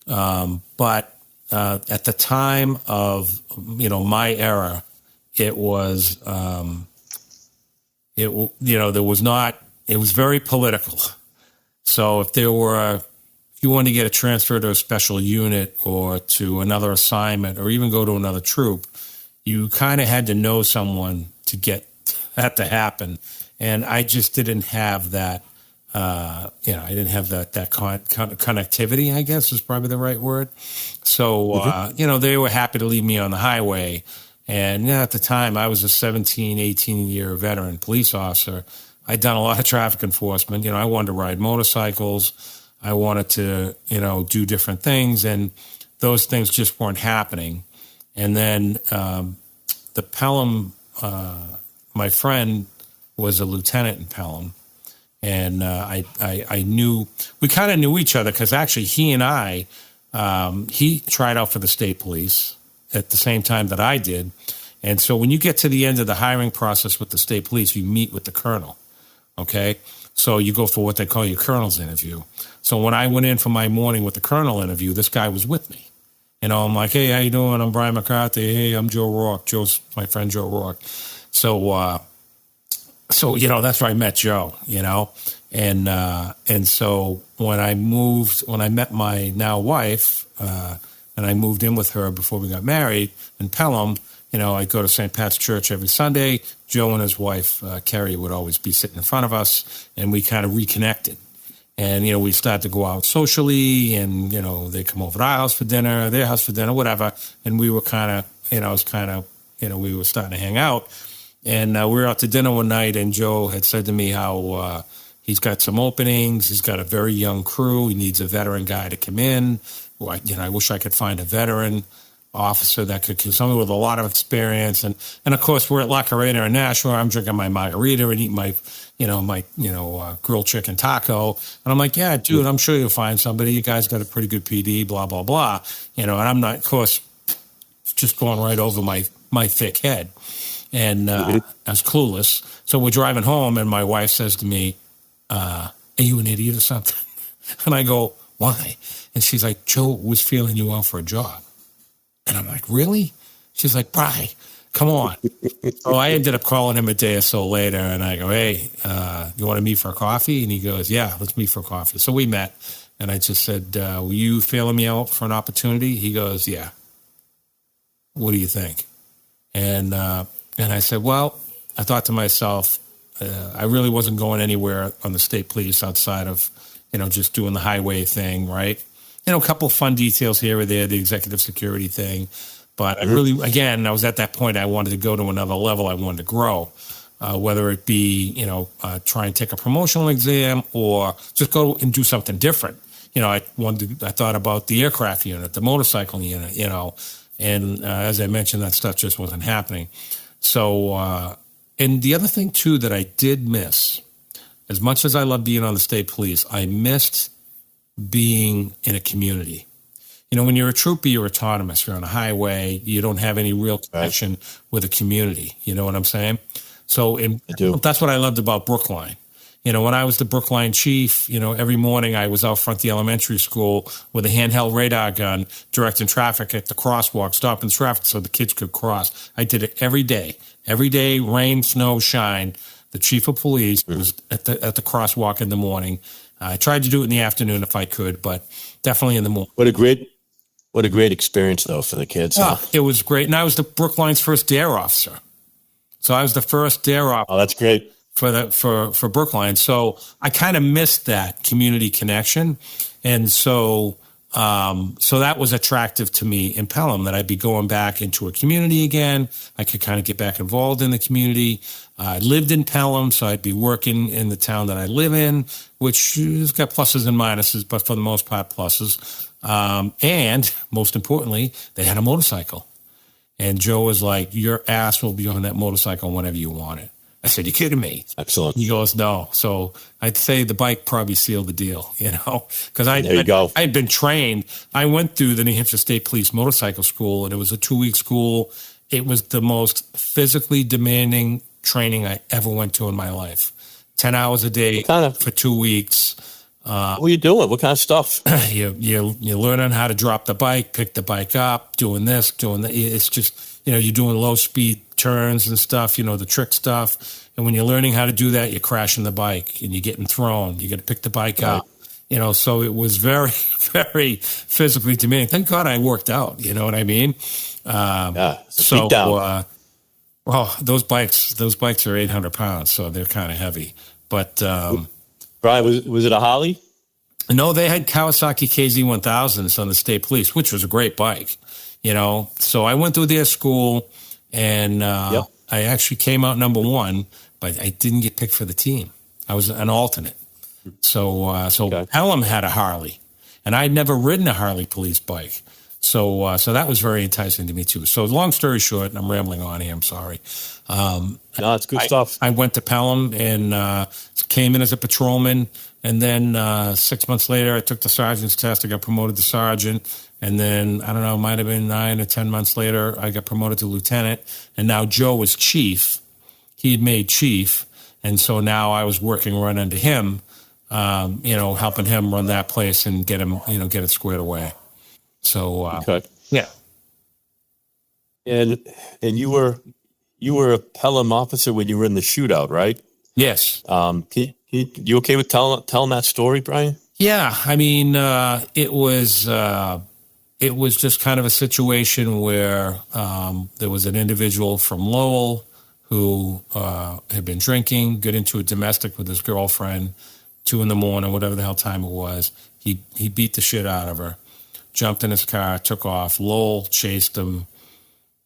But at the time of, my era, it was, there was not, it was very political. So if you want to get a transfer to a special unit or to another assignment or even go to another troop, you kind of had to know someone to get that to happen. And I just didn't have that, I didn't have that connectivity, I guess is probably the right word. So, they were happy to leave me on the highway. And at the time, I was a 17, 18-year veteran police officer. I'd done a lot of traffic enforcement. I wanted to ride motorcycles. I wanted to, do different things, and those things just weren't happening. And then the Pelham, my friend was a lieutenant in Pelham, and I knew, we kind of knew each other because actually he and I, he tried out for the state police at the same time that I did. And so when you get to the end of the hiring process with the state police, you meet with the colonel, okay? So you go for what they call your colonel's interview. So when I went in for my morning with the colonel interview, this guy was with me. I'm like, hey, how you doing? I'm Brian McCarthy. Hey, I'm Joe Rourke. Joe's my friend, Joe Rourke. So that's where I met Joe, And so when I met my now wife, and I moved in with her before we got married in Pelham, I'd go to St. Pat's Church every Sunday. Joe and his wife, Carrie, would always be sitting in front of us, and we kind of reconnected. And, we started to go out socially, and, they come over to our house for dinner, their house for dinner, whatever. And we were kind of, we were starting to hang out. And we were out to dinner one night, and Joe had said to me how he's got some openings. He's got a very young crew. He needs a veteran guy to come in. I wish I could find a veteran officer that could, someone with a lot of experience. And of course, we're at La Carrera in Nashua. I'm drinking my margarita and eating my grilled chicken taco. And I'm like, yeah, dude, I'm sure you'll find somebody. You guys got a pretty good PD, blah, blah, blah. And I'm not, of course, just going right over my thick head. And I was clueless. So we're driving home, and my wife says to me, are you an idiot or something? And I go, why? And she's like, Joe was feeling you out for a job. And I'm like, really? She's like, Bri, come on. So I ended up calling him a day or so later, and I go, hey, you want to meet for coffee? And he goes, yeah, let's meet for coffee. So we met, and I just said, were you feeling me out for an opportunity? He goes, yeah. What do you think? And I said, well, I thought to myself, I really wasn't going anywhere on the state police outside of, just doing the highway thing, right? A couple fun details here or there, the executive security thing. But I really, again, I was at that point, I wanted to go to another level. I wanted to grow, whether it be, try and take a promotional exam or just go and do something different. I thought about the aircraft unit, the motorcycle unit, and as I mentioned, that stuff just wasn't happening. So, and the other thing, too, that I did miss, as much as I love being on the state police, I missed being in a community. When you're a trooper, you're autonomous. You're on a highway. You don't have any real connection with a community. You know what I'm saying? So that's what I loved about Brookline. When I was the Brookline chief, every morning I was out front of the elementary school with a handheld radar gun, directing traffic at the crosswalk, stopping traffic so the kids could cross. I did it every day. Every day, rain, snow, shine. The chief of police was at the crosswalk in the morning. I tried to do it in the afternoon if I could, but definitely in the morning. What a great experience, though, for the kids. Huh? It was great. And I was the Brookline's first dare officer. So I was the first dare officer. Oh, that's great. for Brookline. So I kind of missed that community connection. And so that was attractive to me in Pelham, that I'd be going back into a community again. I could kind of get back involved in the community. I lived in Pelham, so I'd be working in the town that I live in, which has got pluses and minuses, but for the most part, pluses. And most importantly, they had a motorcycle. And Joe was like, your ass will be on that motorcycle whenever you want it. I said, you kidding me? Excellent. He goes, no. So I'd say the bike probably sealed the deal, because I'd been trained. I went through the New Hampshire State Police Motorcycle School, and it was a 2-week school. It was the most physically demanding training I ever went to in my life. 10 hours a day for 2 weeks. What were you doing? What kind of stuff? You're learning how to drop the bike, pick the bike up, doing this, doing that. It's just, you're doing low speed turns and stuff, the trick stuff. And when you're learning how to do that, you're crashing the bike and you're getting thrown. You got to pick the bike up, so it was very, very physically demanding. Thank God I worked out. You know what I mean? So, well, those bikes are 800 pounds, so they're kind of heavy. But Brian, was it a Harley? No, they had Kawasaki KZ1000s on the state police, which was a great bike. So I went through their school, and I actually came out number 1, but I didn't get picked for the team. I was an alternate. So Pelham had a Harley, and I'd never ridden a Harley police bike. So that was very enticing to me too. So long story short, and I'm rambling on here, I'm sorry. No, it's good stuff. I went to Pelham and came in as a patrolman. And then 6 months later, I took the sergeant's test. I got promoted to sergeant. And then, I don't know, it might have been 9 or 10 months later, I got promoted to lieutenant. And now Joe was chief. He had made chief. And so now I was working right under him, helping him run that place and get him, get it squared away. So, yeah. And you were a Pelham officer when you were in the shootout, right? Yes. You okay with telling that story, Brian? Yeah. I mean, it was just kind of a situation where there was an individual from Lowell who had been drinking, got into a domestic with his girlfriend, 2 a.m, whatever the hell time it was. He beat the shit out of her, jumped in his car, took off. Lowell chased him.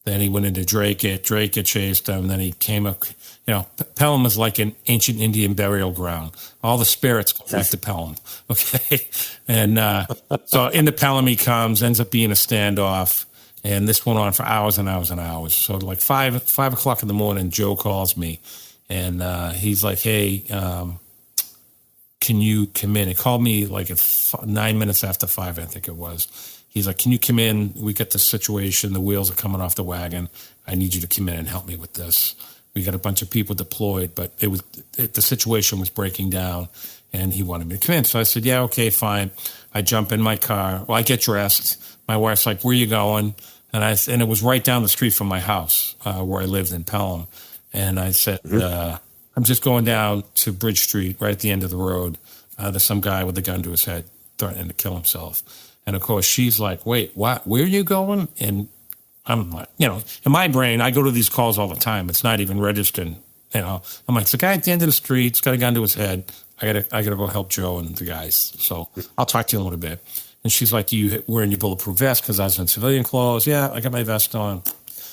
Then he went into Drake it chased him. Then he came up. Pelham is like an ancient Indian burial ground. All the spirits go back to Pelham. Okay. And so into Pelham he comes, ends up being a standoff. And this went on for hours and hours and hours. So like 5 o'clock in the morning, Joe calls me. And he's like, hey, can you come in? He called me like at 9 minutes after 5, I think it was. He's like, can you come in? We got this situation. The wheels are coming off the wagon. I need you to come in and help me with this. We got a bunch of people deployed, but the situation was breaking down, and he wanted me to come in. So I said, yeah, okay, fine. I jump in my car. Well, I get dressed. My wife's like, where are you going? And it was right down the street from my house where I lived in Pelham. And I said, I'm just going down to Bridge Street, right at the end of the road. There's some guy with a gun to his head threatening to kill himself. And, of course, she's like, wait, what? Where are you going? And I'm like, in my brain, I go to these calls all the time. It's not even registered. I'm like, it's the guy at the end of the street. He's got a gun to his head. I gotta go help Joe and the guys. So I'll talk to you in a little bit. And she's like, you wearing your bulletproof vest? Because I was in civilian clothes. Yeah, I got my vest on.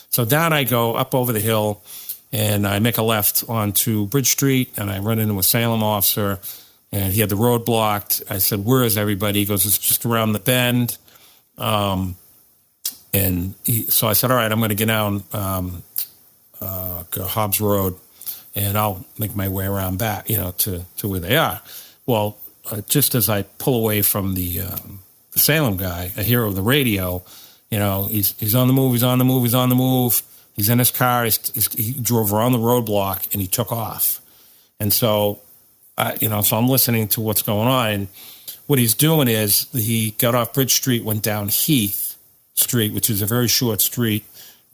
So down I go, up over the hill, and I make a left onto Bridge Street, and I run into a Salem officer. And he had the road blocked. I said, where is everybody? He goes, it's just around the bend. So I said, all right, I'm going to get down Hobbs Road, and I'll make my way around back, to where they are. Well, just as I pull away from the Salem guy, I hear over the radio, he's on the move, he's on the move, he's on the move. He's in his car. He drove around the roadblock, and he took off. And so... so I'm listening to what's going on. And what he's doing is he got off Bridge Street, went down Heath Street, which is a very short street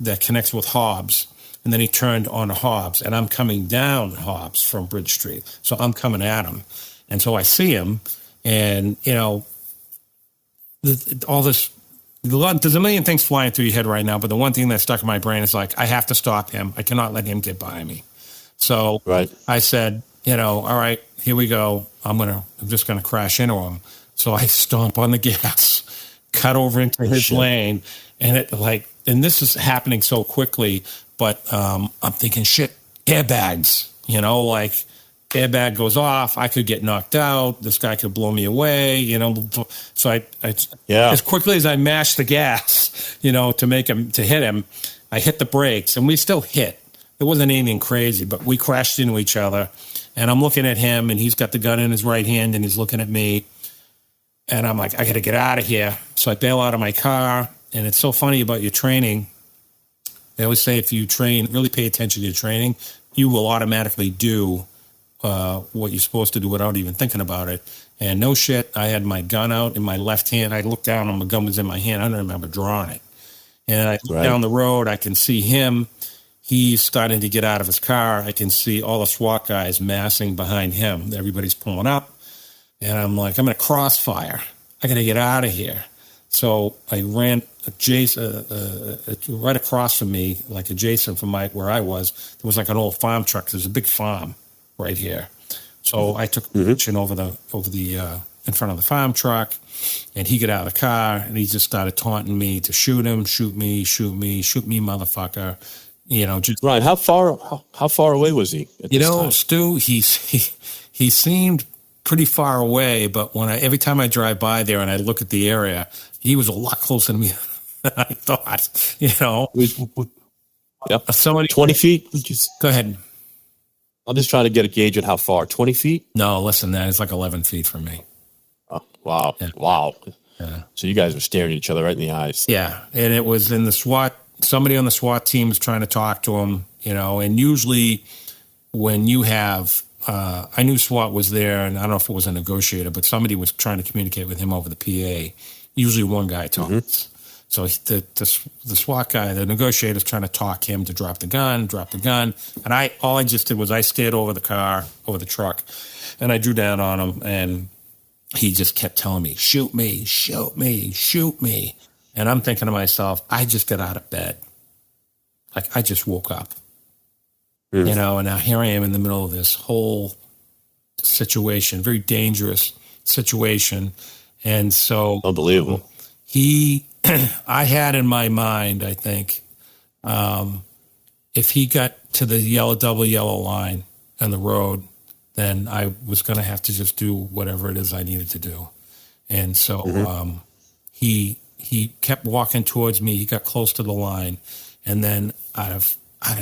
that connects with Hobbs. And then he turned onto Hobbs. And I'm coming down Hobbs from Bridge Street. So I'm coming at him. And so I see him. And, all this, there's a million things flying through your head right now. But the one thing that stuck in my brain is like, I have to stop him. I cannot let him get by me. So Right. I said, all right, here we go. I'm just gonna crash into him. So I stomp on the gas, cut over into his lane, and and this is happening so quickly. But I'm thinking, shit, airbags. Airbag goes off. I could get knocked out. This guy could blow me away. So I as quickly as I mashed the gas, to hit him, I hit the brakes, and we still hit. It wasn't anything crazy, but we crashed into each other. And I'm looking at him, and he's got the gun in his right hand, and he's looking at me. And I'm like, I got to get out of here. So I bail out of my car. And it's so funny about your training. They always say if you train, really pay attention to your training, you will automatically do what you're supposed to do without even thinking about it. And no shit, I had my gun out in my left hand. I looked down, and my gun was in my hand. I don't remember drawing it. And I look down the road. I can see him. He's starting to get out of his car. I can see all the SWAT guys massing behind him. Everybody's pulling up. And I'm like, I'm in a crossfire. I got to get out of here. So I ran right across from me, like adjacent from where I was. There was like an old farm truck. There's a big farm right here. So I took a position over the in front of the farm truck, and he got out of the car, and he just started taunting me to shoot him, shoot me, motherfucker. Ryan, how far away was he? Stu, he seemed pretty far away, but every time I drive by there and I look at the area, he was a lot closer to me than I thought. Yep. Somebody 20 feet. Go ahead. I'm just trying to get a gauge at how far. 20 feet? No, less than that. It's like 11 feet from me. Oh, wow. Yeah. Wow. Yeah. So you guys were staring at each other right in the eyes. Yeah. And it was in the SWAT. Somebody on the SWAT team was trying to talk to him, and usually when you have, I knew SWAT was there, and I don't know if it was a negotiator, but somebody was trying to communicate with him over the PA. Usually one guy talks. Mm-hmm. So the SWAT guy, the negotiator's trying to talk him to drop the gun. And all I just did was I stared over the truck, and I drew down on him, and he just kept telling me, shoot me, shoot me, shoot me. And I'm thinking to myself, I just got out of bed. Like, I just woke up. Mm. And now here I am in the middle of this whole situation, very dangerous situation. And so... Unbelievable. I had in my mind, I think, if he got to the double yellow line on the road, then I was going to have to just do whatever it is I needed to do. And so he kept walking towards me. He got close to the line, and then out of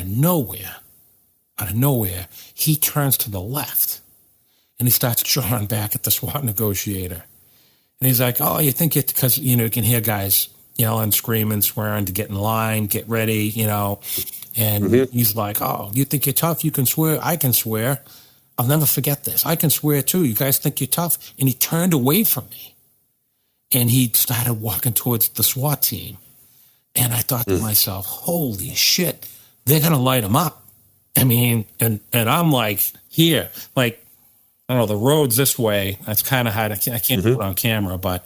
nowhere, he turns to the left, and he starts drawing back at the SWAT negotiator. And he's like, "Oh, you think it?" Because you can hear guys yelling, screaming, swearing to get in line, get ready, And he's like, "Oh, you think you're tough? You can swear. I can swear. I'll never forget this. I can swear too. You guys think you're tough?" And he turned away from me, and he started walking towards the SWAT team. And I thought to myself, "Holy shit, they're gonna light him up." I mean, and I'm like here, like. I don't know, the road's this way. That's kind of hard. I can't do it on camera, but,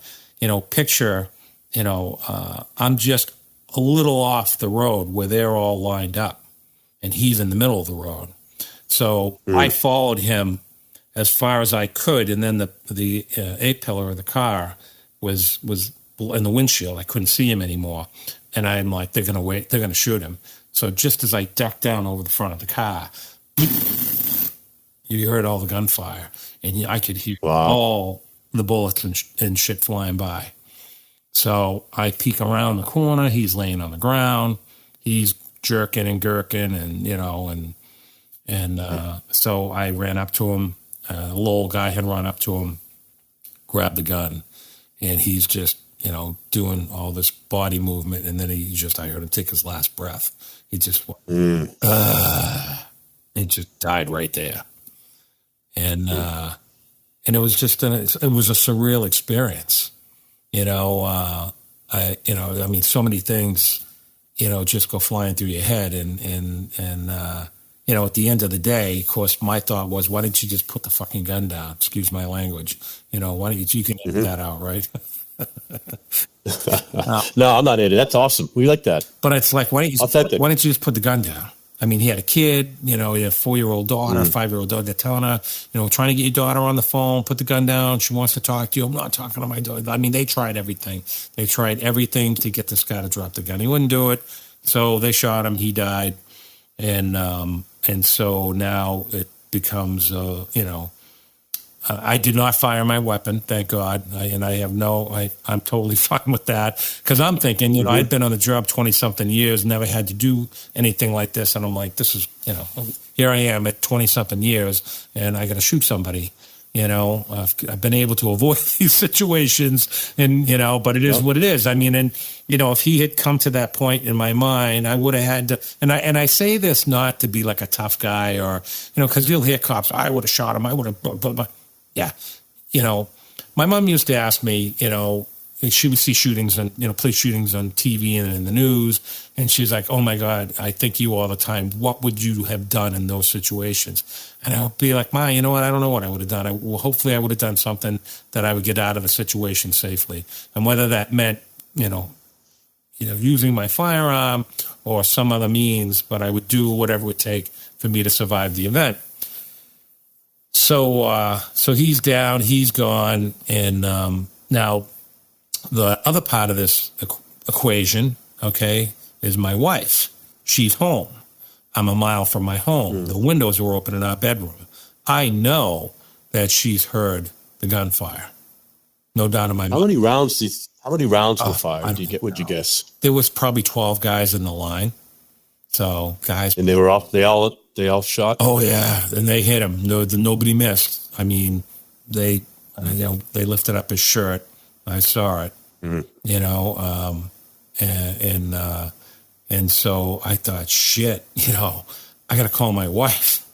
picture, I'm just a little off the road where they're all lined up, and he's in the middle of the road. So I followed him as far as I could, and then the A-pillar of the car was in the windshield. I couldn't see him anymore, and I'm like, they're going to shoot him. So just as I ducked down over the front of the car, you heard all the gunfire, and I could hear all the bullets and shit flying by. So I peek around the corner. He's laying on the ground. He's jerking and gurking, and so I ran up to him. A little guy had run up to him, grabbed the gun, and he's just doing all this body movement, and then I heard him take his last breath. He just went, he just died right there. And it was just it was a surreal experience, I mean, so many things, just go flying through your head, and at the end of the day, of course, my thought was, why didn't you just put the fucking gun down? Excuse my language, why don't you can edit that out, right? No, I'm not editing. That's awesome. We like that. But it's like, why don't you just put the gun down? I mean, he had a kid, he had a 4-year-old daughter, 5-year-old daughter. They're telling her, trying to get your daughter on the phone, put the gun down. She wants to talk to you. I'm not talking to my daughter. I mean, they tried everything. They tried everything to get this guy to drop the gun. He wouldn't do it. So they shot him. He died. And so now it becomes, I did not fire my weapon, thank God. I'm totally fine with that. Because I'm thinking, I'd been on the job 20-something years, never had to do anything like this. And I'm like, this is, here I am at 20-something years, and I got to shoot somebody. I've been able to avoid these situations, and, but it is what it is. I mean, and, if he had come to that point in my mind, I would have had to, and I say this not to be like a tough guy or, because you'll hear cops, I would have shot him, I would have, yeah. My mom used to ask me, she would see shootings and, police shootings on TV and in the news. And she's like, oh my God, I think you all the time. What would you have done in those situations? And I would be like, Ma, you know what? I don't know what I would have done. Hopefully I would have done something that I would get out of the situation safely. And whether that meant, using my firearm or some other means, but I would do whatever it would take for me to survive the event. So he's down, he's gone, and now the other part of this equation, okay, is my wife. She's home. I'm a mile from my home. The windows were open in our bedroom. I know that she's heard the gunfire. No doubt in my mind. How many rounds were fired? Would you guess? There was probably 12 guys in the line. So guys, and they were off. They all shot. Oh yeah, and they hit him. Nobody missed. I mean, they lifted up his shirt. I saw it. And so I thought, shit, I got to call my wife.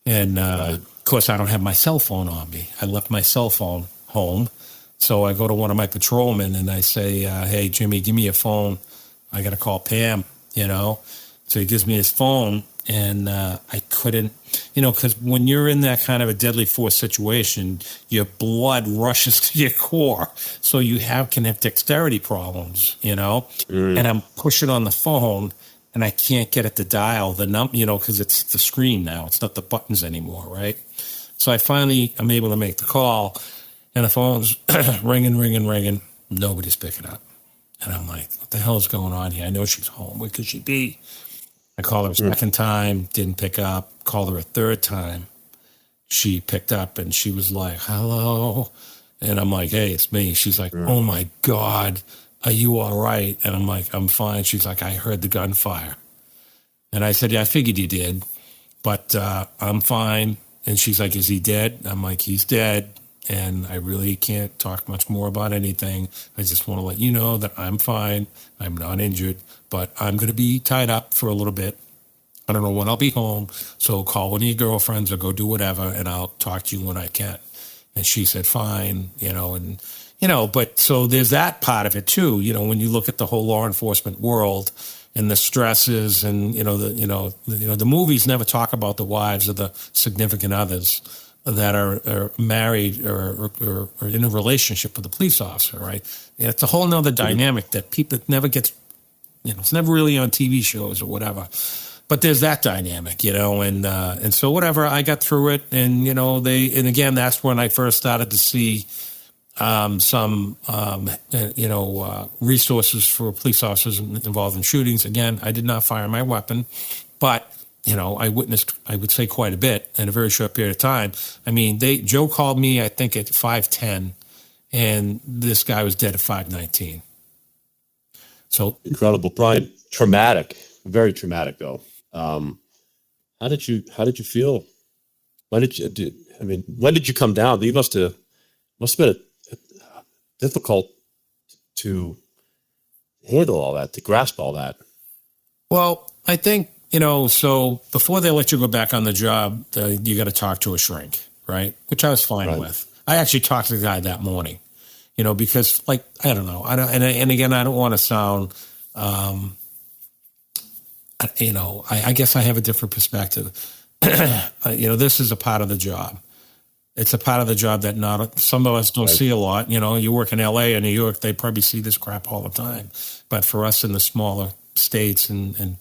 And of course, I don't have my cell phone on me. I left my cell phone home. So I go to one of my patrolmen and I say, hey, Jimmy, give me your phone. I got to call Pam, So he gives me his phone, and I couldn't, because when you're in that kind of a deadly force situation, your blood rushes to your core. So you can have dexterity problems, And I'm pushing on the phone, and I can't get it to dial the number, because it's the screen now. It's not the buttons anymore, right? So I'm able to make the call, and the phone's ringing. Nobody's picking up. And I'm like, what the hell is going on here? I know she's home. Where could she be? I called her a second time, didn't pick up. Called her a third time. She picked up, and she was like, hello. And I'm like, hey, it's me. She's like, oh, my God, are you all right? And I'm like, I'm fine. She's like, I heard the gunfire. And I said, yeah, I figured you did, but I'm fine. And she's like, is he dead? I'm like, he's dead. And I really can't talk much more about anything. I just want to let you know that I'm fine. I'm not injured, but I'm going to be tied up for a little bit. I don't know when I'll be home, so call one of your girlfriends or go do whatever, and I'll talk to you when I can. And she said, fine, but so there's that part of it too. When you look at the whole law enforcement world and the stresses and, the movies never talk about the wives of the significant others that are married or in a relationship with a police officer, right? It's a whole nother dynamic that people never gets, it's never really on TV shows or whatever. But there's that dynamic, and so whatever, I got through it, and, and again, that's when I first started to see some resources for police officers involved in shootings. Again, I did not fire my weapon, but I witnessed, I would say, quite a bit in a very short period of time. I mean, Joe called me, I think, at 5:10, and this guy was dead at 5:19. So incredible, Brian. Traumatic, very traumatic, though. How did you feel? When did you come down? You must have been difficult to handle all that, to grasp all that. Well, I think. So before they let you go back on the job, you got to talk to a shrink, right? Which I was fine with. I actually talked to the guy that morning, because I don't know. And again, I don't want to sound, I guess I have a different perspective. This is a part of the job. It's a part of the job that some of us don't see a lot. You work in LA or New York, they probably see this crap all the time. But for us in the smaller states and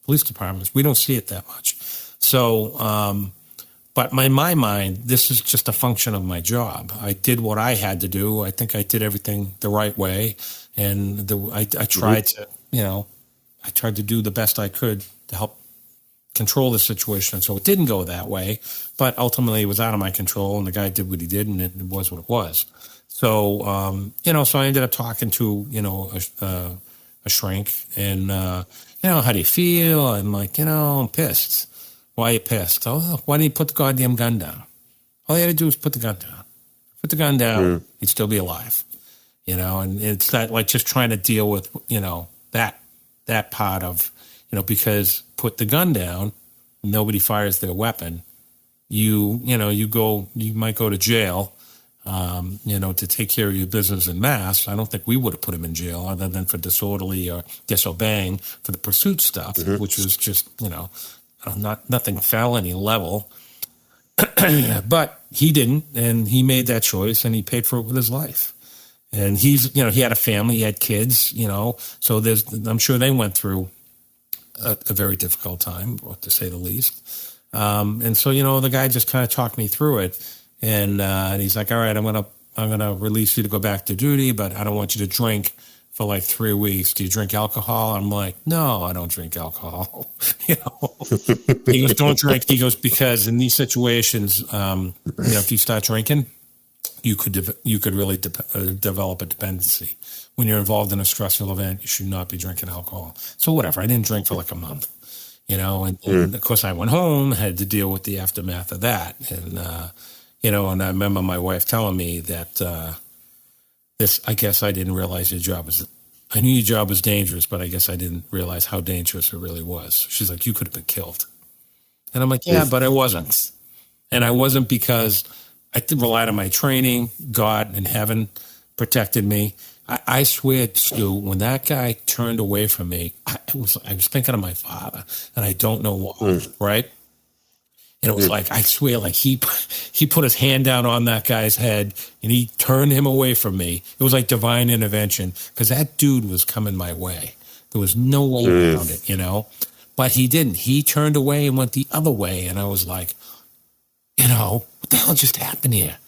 police departments. We don't see it that much. So, but in my mind, this is just a function of my job. I did what I had to do. I think I did everything the right way. And I tried to, I tried to do the best I could to help control the situation. So it didn't go that way, but ultimately it was out of my control, and the guy did what he did, and it was what it was. So, so I ended up talking to, a shrink, and, how do you feel? I'm like, I'm pissed. Why are you pissed? Oh, why didn't you put the goddamn gun down? All you had to do was put the gun down. Put the gun down, you'd still be alive. And it's that, like, just trying to deal with, that part of, because put the gun down, nobody fires their weapon. You might go to jail, to take care of your business in mass. I don't think we would have put him in jail other than for disorderly or disobeying for the pursuit stuff, which was just, nothing felony level. But he didn't, and he made that choice, and he paid for it with his life. And he's, he had a family, he had kids, so I'm sure they went through a very difficult time, to say the least. And so, the guy just kind of talked me through it, and he's like, all right, I'm gonna release you to go back to duty, but I don't want you to drink for like 3 weeks. Do you drink alcohol? I'm like, no, I don't drink alcohol. He goes, don't drink. He goes, because in these situations, if you start drinking, you could really develop a dependency. When you're involved in a stressful event, you should not be drinking alcohol. So whatever, I didn't drink for like a month, and of course I went home, had to deal with the aftermath of that. And, and I remember my wife telling me that I guess I didn't realize I knew your job was dangerous, but I guess I didn't realize how dangerous it really was. She's like, you could have been killed. And I'm like, yeah, but I wasn't. And I wasn't because I relied on my training. God in heaven protected me. I swear, Stu, when that guy turned away from me, I was thinking of my father, and I don't know why, right? And it was like, I swear, like he put his hand down on that guy's head, and he turned him away from me. It was like divine intervention, because that dude was coming my way. There was no way around it, But he didn't. He turned away and went the other way, and I was like, what the hell just happened here?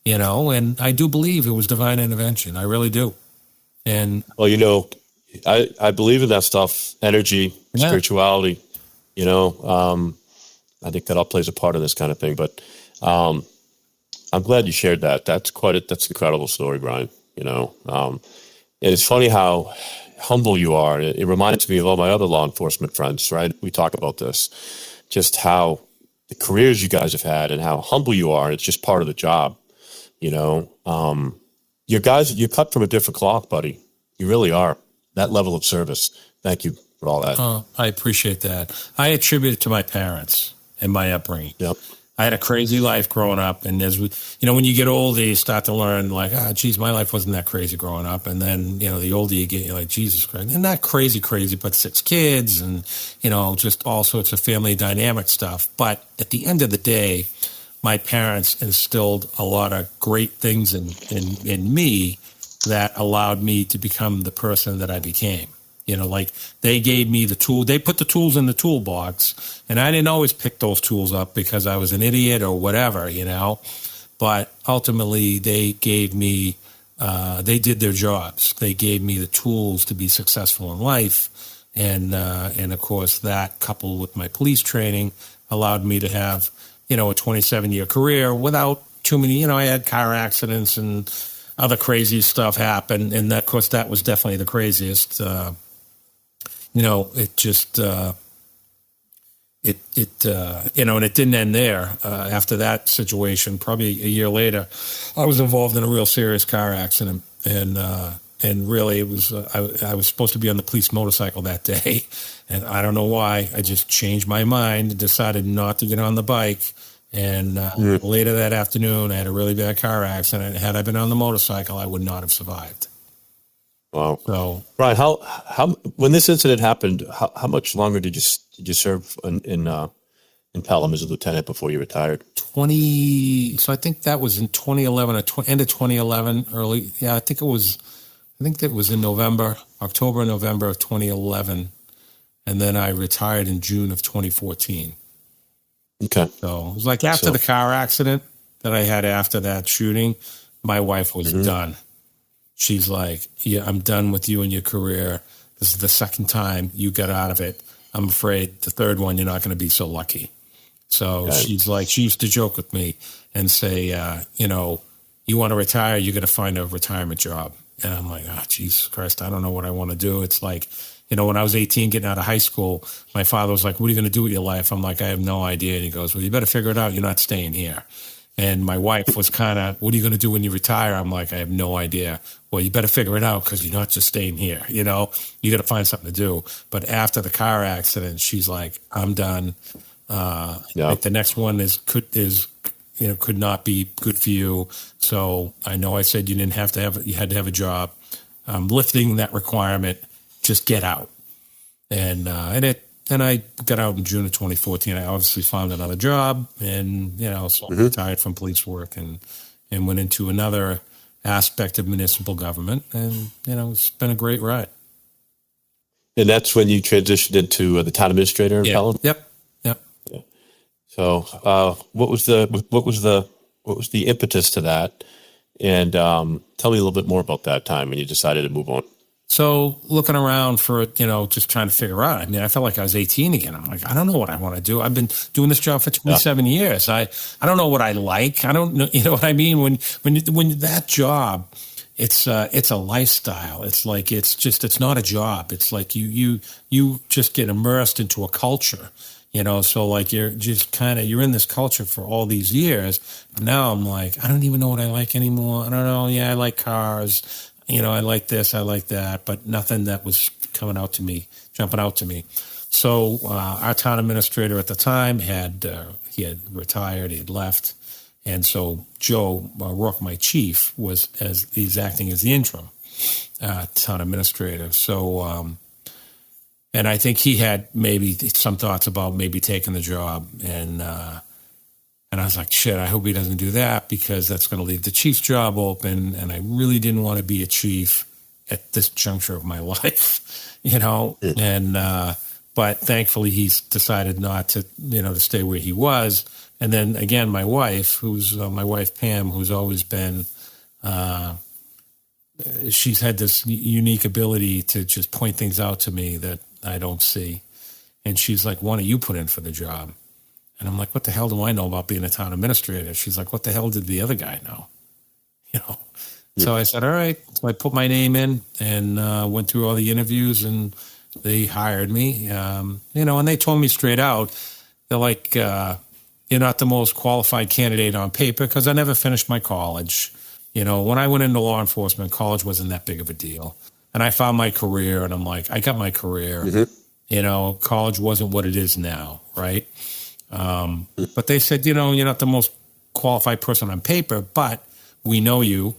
And I do believe it was divine intervention. I really do. And well, I believe in that stuff, energy, spirituality, I think that all plays a part of this kind of thing. But I'm glad you shared that. That's an incredible story, Brian. And it's funny how humble you are. It reminds me of all my other law enforcement friends, right? We talk about this, just how the careers you guys have had and how humble you are. It's just part of the job. You're cut from a different cloth, buddy. You really are. That level of service. Thank you for all that. I appreciate that. I attribute it to my parents and my upbringing. Yep. I had a crazy life growing up, and as when you get older, you start to learn like, geez, my life wasn't that crazy growing up. And then, the older you get, you're like, Jesus Christ, and not crazy, but 6 kids and, just all sorts of family dynamic stuff. But at the end of the day, my parents instilled a lot of great things in me that allowed me to become the person that I became. Like they gave me the tool. They put the tools in the toolbox, and I didn't always pick those tools up because I was an idiot or whatever, But ultimately, they gave me, they did their jobs. They gave me the tools to be successful in life. And of course, that coupled with my police training allowed me to have, a 27-year career without too many, I had car accidents and other crazy stuff happen. And that, of course, that was definitely the craziest. It just, and it didn't end there. After that situation, probably a year later, I was involved in a real serious car accident. And really it was, I was supposed to be on the police motorcycle that day. And I don't know why, I just changed my mind and decided not to get on the bike. And later that afternoon, I had a really bad car accident. Had I been on the motorcycle, I would not have survived. Wow. So, Brian, how when this incident happened, how much longer did you serve in Pelham as a lieutenant before you retired? 20. So I think that was in 2011 or end of 2011. Early, yeah, I think that was in November, October, November of 2011. and then I retired in June of 2014. Okay. So it was like after the car accident that I had after that shooting, my wife was done. She's like, yeah, I'm done with you and your career. This is the second time you got out of it. I'm afraid the third one, you're not going to be so lucky. So she's like, she used to joke with me and say, you want to retire, you're going to find a retirement job. And I'm like, oh, Jesus Christ, I don't know what I want to do. It's like, when I was 18 getting out of high school, my father was like, what are you going to do with your life? I'm like, I have no idea. And he goes, well, you better figure it out. You're not staying here. And my wife was kind of, what are you going to do when you retire? I'm like, I have no idea. Well, you better figure it out because you're not just staying here. You got to find something to do. But after the car accident, she's like, I'm done. Like the next one could not be good for you. So I know I said you had to have a job. Lifting that requirement, just get out. And I got out in June of 2014. I obviously found another job and, so I retired from police work and went into another aspect of municipal government. And, it's been a great ride. And that's when you transitioned into the town administrator in Pelham? Yep. Yeah. So what was the impetus to that? And tell me a little bit more about that time when you decided to move on. So looking around for, just trying to figure out, I felt like I was 18 again. I'm like, I don't know what I want to do. I've been doing this job for 27 years. I don't know what I like. I don't know, you know what I mean? When that job, it's a lifestyle. It's like, it's not a job. It's like you just get immersed into a culture, so like you're just you're in this culture for all these years. Now I'm like, I don't even know what I like anymore. I don't know. Yeah, I like cars. I like this, I like that, but nothing that was jumping out to me. So our town administrator at the time he had retired, he had left, and so Joe Rourke, my chief, he's acting as the interim town administrator. So, and I think he had maybe some thoughts about maybe taking the job, and I was like, shit, I hope he doesn't do that because that's going to leave the chief's job open. And I really didn't want to be a chief at this juncture of my life, And, but thankfully he's decided not to, to stay where he was. And then again, my wife, Pam, who's always been, she's had this unique ability to just point things out to me that I don't see. And she's like, why don't you put in for the job? And I'm like, what the hell do I know about being a town administrator? She's like, what the hell did the other guy know? So I said, all right. So I put my name in and went through all the interviews and they hired me, and they told me straight out, they're like, you're not the most qualified candidate on paper because I never finished my college. When I went into law enforcement, college wasn't that big of a deal. And I found my career and I'm like, I got my career. College wasn't what it is now, right? But they said, you're not the most qualified person on paper, but we know you.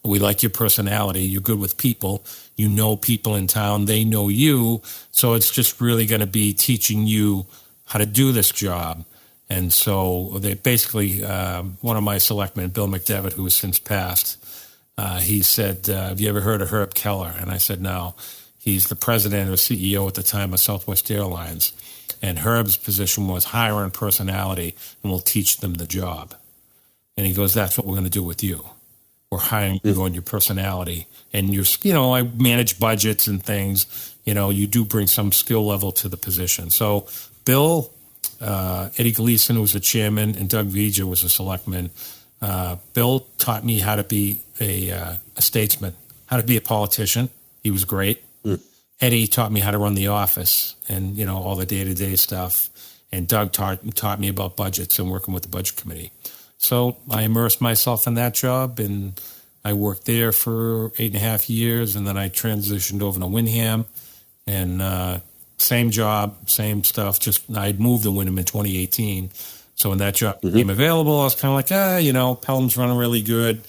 We like your personality. You're good with people. You know people in town. They know you. So it's just really going to be teaching you how to do this job. And so they basically, one of my selectmen, Bill McDevitt, who has since passed, he said, have you ever heard of Herb Keller? And I said, no. He's the president or CEO at the time of Southwest Airlines. And Herb's position was hire on personality and we'll teach them the job. And he goes, that's what we're going to do with you. We're hiring you on your personality. And I manage budgets and things. You do bring some skill level to the position. So Bill, Eddie Gleason, who was the chairman, and Doug Vija was a selectman. Bill taught me how to be a statesman, how to be a politician. He was great. Eddie taught me how to run the office and, all the day-to-day stuff. And Doug taught me about budgets and working with the budget committee. So I immersed myself in that job and I worked there for 8.5 years. And then I transitioned over to Windham and same job, same stuff. Just I'd moved to Windham in 2018. So when that job became available, I was kind of like, Pelham's running really good.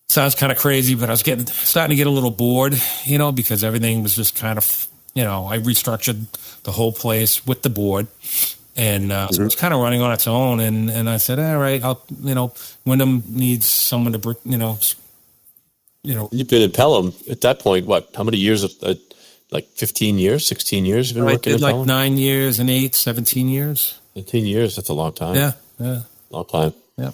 Sounds kind of crazy, but I was starting to get a little bored, because everything was just kind of, I restructured the whole place with the board, and so it was kind of running on its own. And I said, all right, Wyndham needs someone to, You've been in Pelham at that point. What? How many years like 15 years, 16 years you've been working in like 9 years and 8, 17 years. 17 years, that's a long time. Yeah. Long time. Yeah.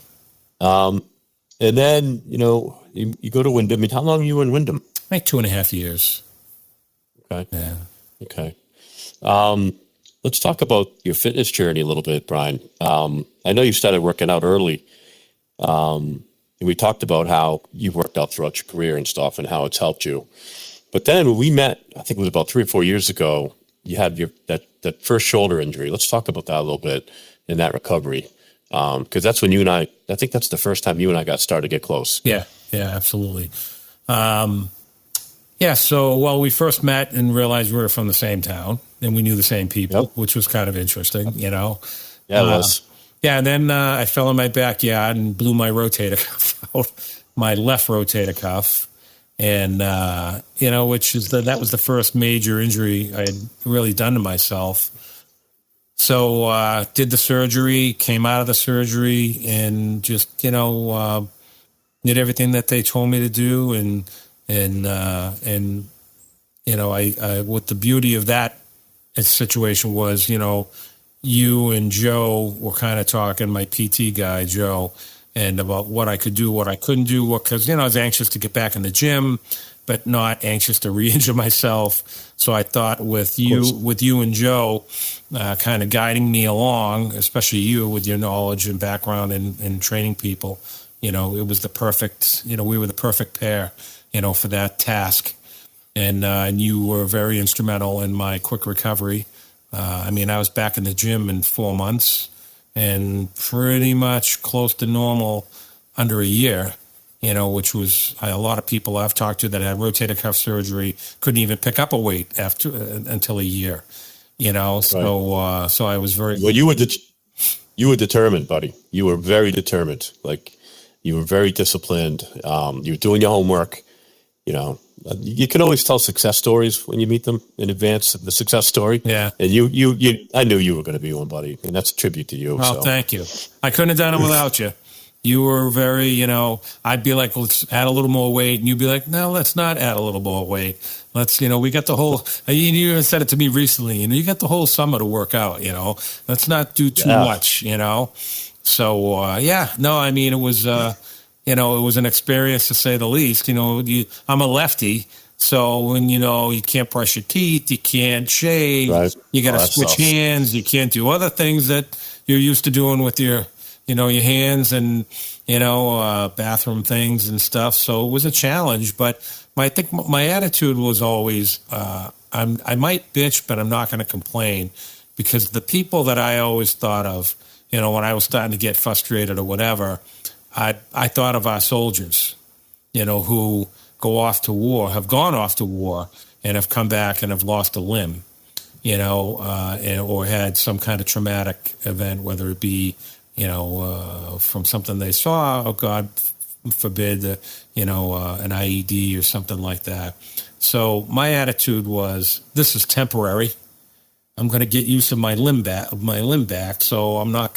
And then, you go to Wyndham. I mean, how long are you in Wyndham? Like 2.5 years. Okay. Yeah. Okay. Let's talk about your fitness journey a little bit, Brian. I know you started working out early. And we talked about how you worked out throughout your career and stuff and how it's helped you. But then when we met, I think it was about 3 or 4 years ago, you had that first shoulder injury. Let's talk about that a little bit in that recovery. Because that's when I think that's the first time you and I got started to get close. Yeah, absolutely. So, we first met and realized we were from the same town and we knew the same people, which was kind of interesting, Yeah, it was. And then I fell in my backyard and blew my rotator cuff out, my left rotator cuff. And, that was the first major injury I had really done to myself. So did the surgery, came out of the surgery, and just did everything that they told me to do, and what the beauty of that situation was, you and Joe were kind of talking, my PT guy Joe, and about what I could do, what I couldn't do, because I was anxious to get back in the gym, but not anxious to re-injure myself. So I thought with you and Joe kind of guiding me along, especially you with your knowledge and background in training people, it was the perfect, we were the perfect pair, for that task. And you were very instrumental in my quick recovery. I was back in the gym in 4 months and pretty much close to normal under a year. Which was a lot of people I've talked to that had rotator cuff surgery couldn't even pick up a weight until a year. Right. So I was very well. You were determined, buddy. You were very determined. Like you were very disciplined. You were doing your homework. You can always tell success stories when you meet them in advance of the success story. Yeah. And I knew you were going to be one, buddy, and that's a tribute to you. Oh, thank you. I couldn't have done it without you. You were very, I'd be like, let's add a little more weight. And you'd be like, no, let's not add a little more weight. Let's, we got the whole, you even said it to me recently, you got the whole summer to work out, let's not do too much, So, it was, it was an experience to say the least. I'm a lefty. So when, you can't brush your teeth, you can't shave, right. You got to switch hands. You can't do other things that you're used to doing with your hands and, bathroom things and stuff. So it was a challenge, but I think my attitude was always, I might bitch, but I'm not going to complain, because the people that I always thought of, when I was starting to get frustrated or whatever, I thought of our soldiers, who have gone off to war and have come back and have lost a limb, or had some kind of traumatic event, whether it be, from something they saw, or God forbid, an IED or something like that. So my attitude was, this is temporary. I'm going to get used to my limb back. So I might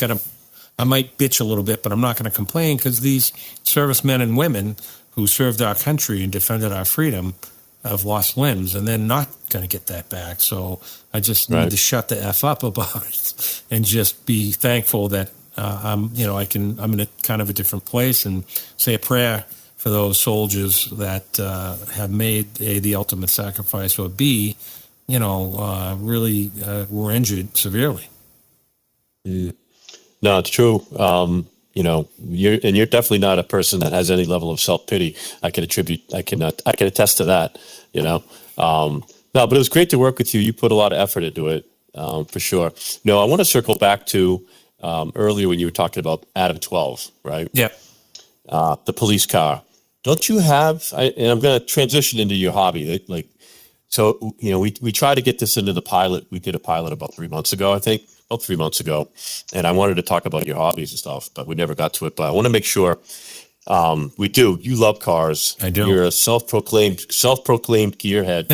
bitch a little bit, but I'm not going to complain, because these servicemen and women who served our country and defended our freedom have lost limbs, and they're not going to get that back. So I just need to shut the F up about it and just be thankful that I'm in a kind of a different place, and say a prayer for those soldiers that have made the ultimate sacrifice, or B, really were injured severely. No, it's true. You're definitely not a person that has any level of self-pity. I can attest to that, No, but it was great to work with you. You put a lot of effort into it, for sure. No, I want to circle back to earlier when you were talking about Adam 12, right? Yeah. The police car. Don't you have, and I'm going to transition into your hobby. So, we try to get this into the pilot. We did a pilot about 3 months ago, I think. About 3 months ago, and I wanted to talk about your hobbies and stuff, but we never got to it. But I want to make sure we do. You love cars. I do. You're a self-proclaimed gearhead,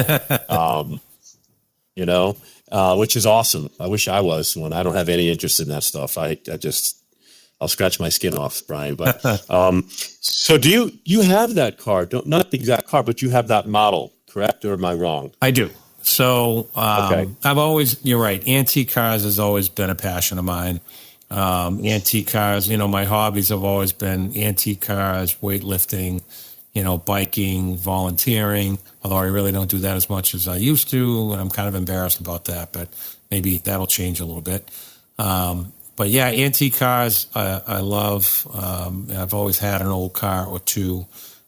which is awesome. I wish I was one. I don't have any interest in that stuff. I'll scratch my skin off, Brian. But so do you have that car? Not the exact car, but you have that model, correct? Or am I wrong? I do. So Okay. you're right. Antique cars has always been a passion of mine. Antique cars, my hobbies have always been antique cars, weightlifting, biking, volunteering, although I really don't do that as much as I used to. And I'm kind of embarrassed about that, but maybe that'll change a little bit. But yeah, antique cars, I love. I've always had an old car or two,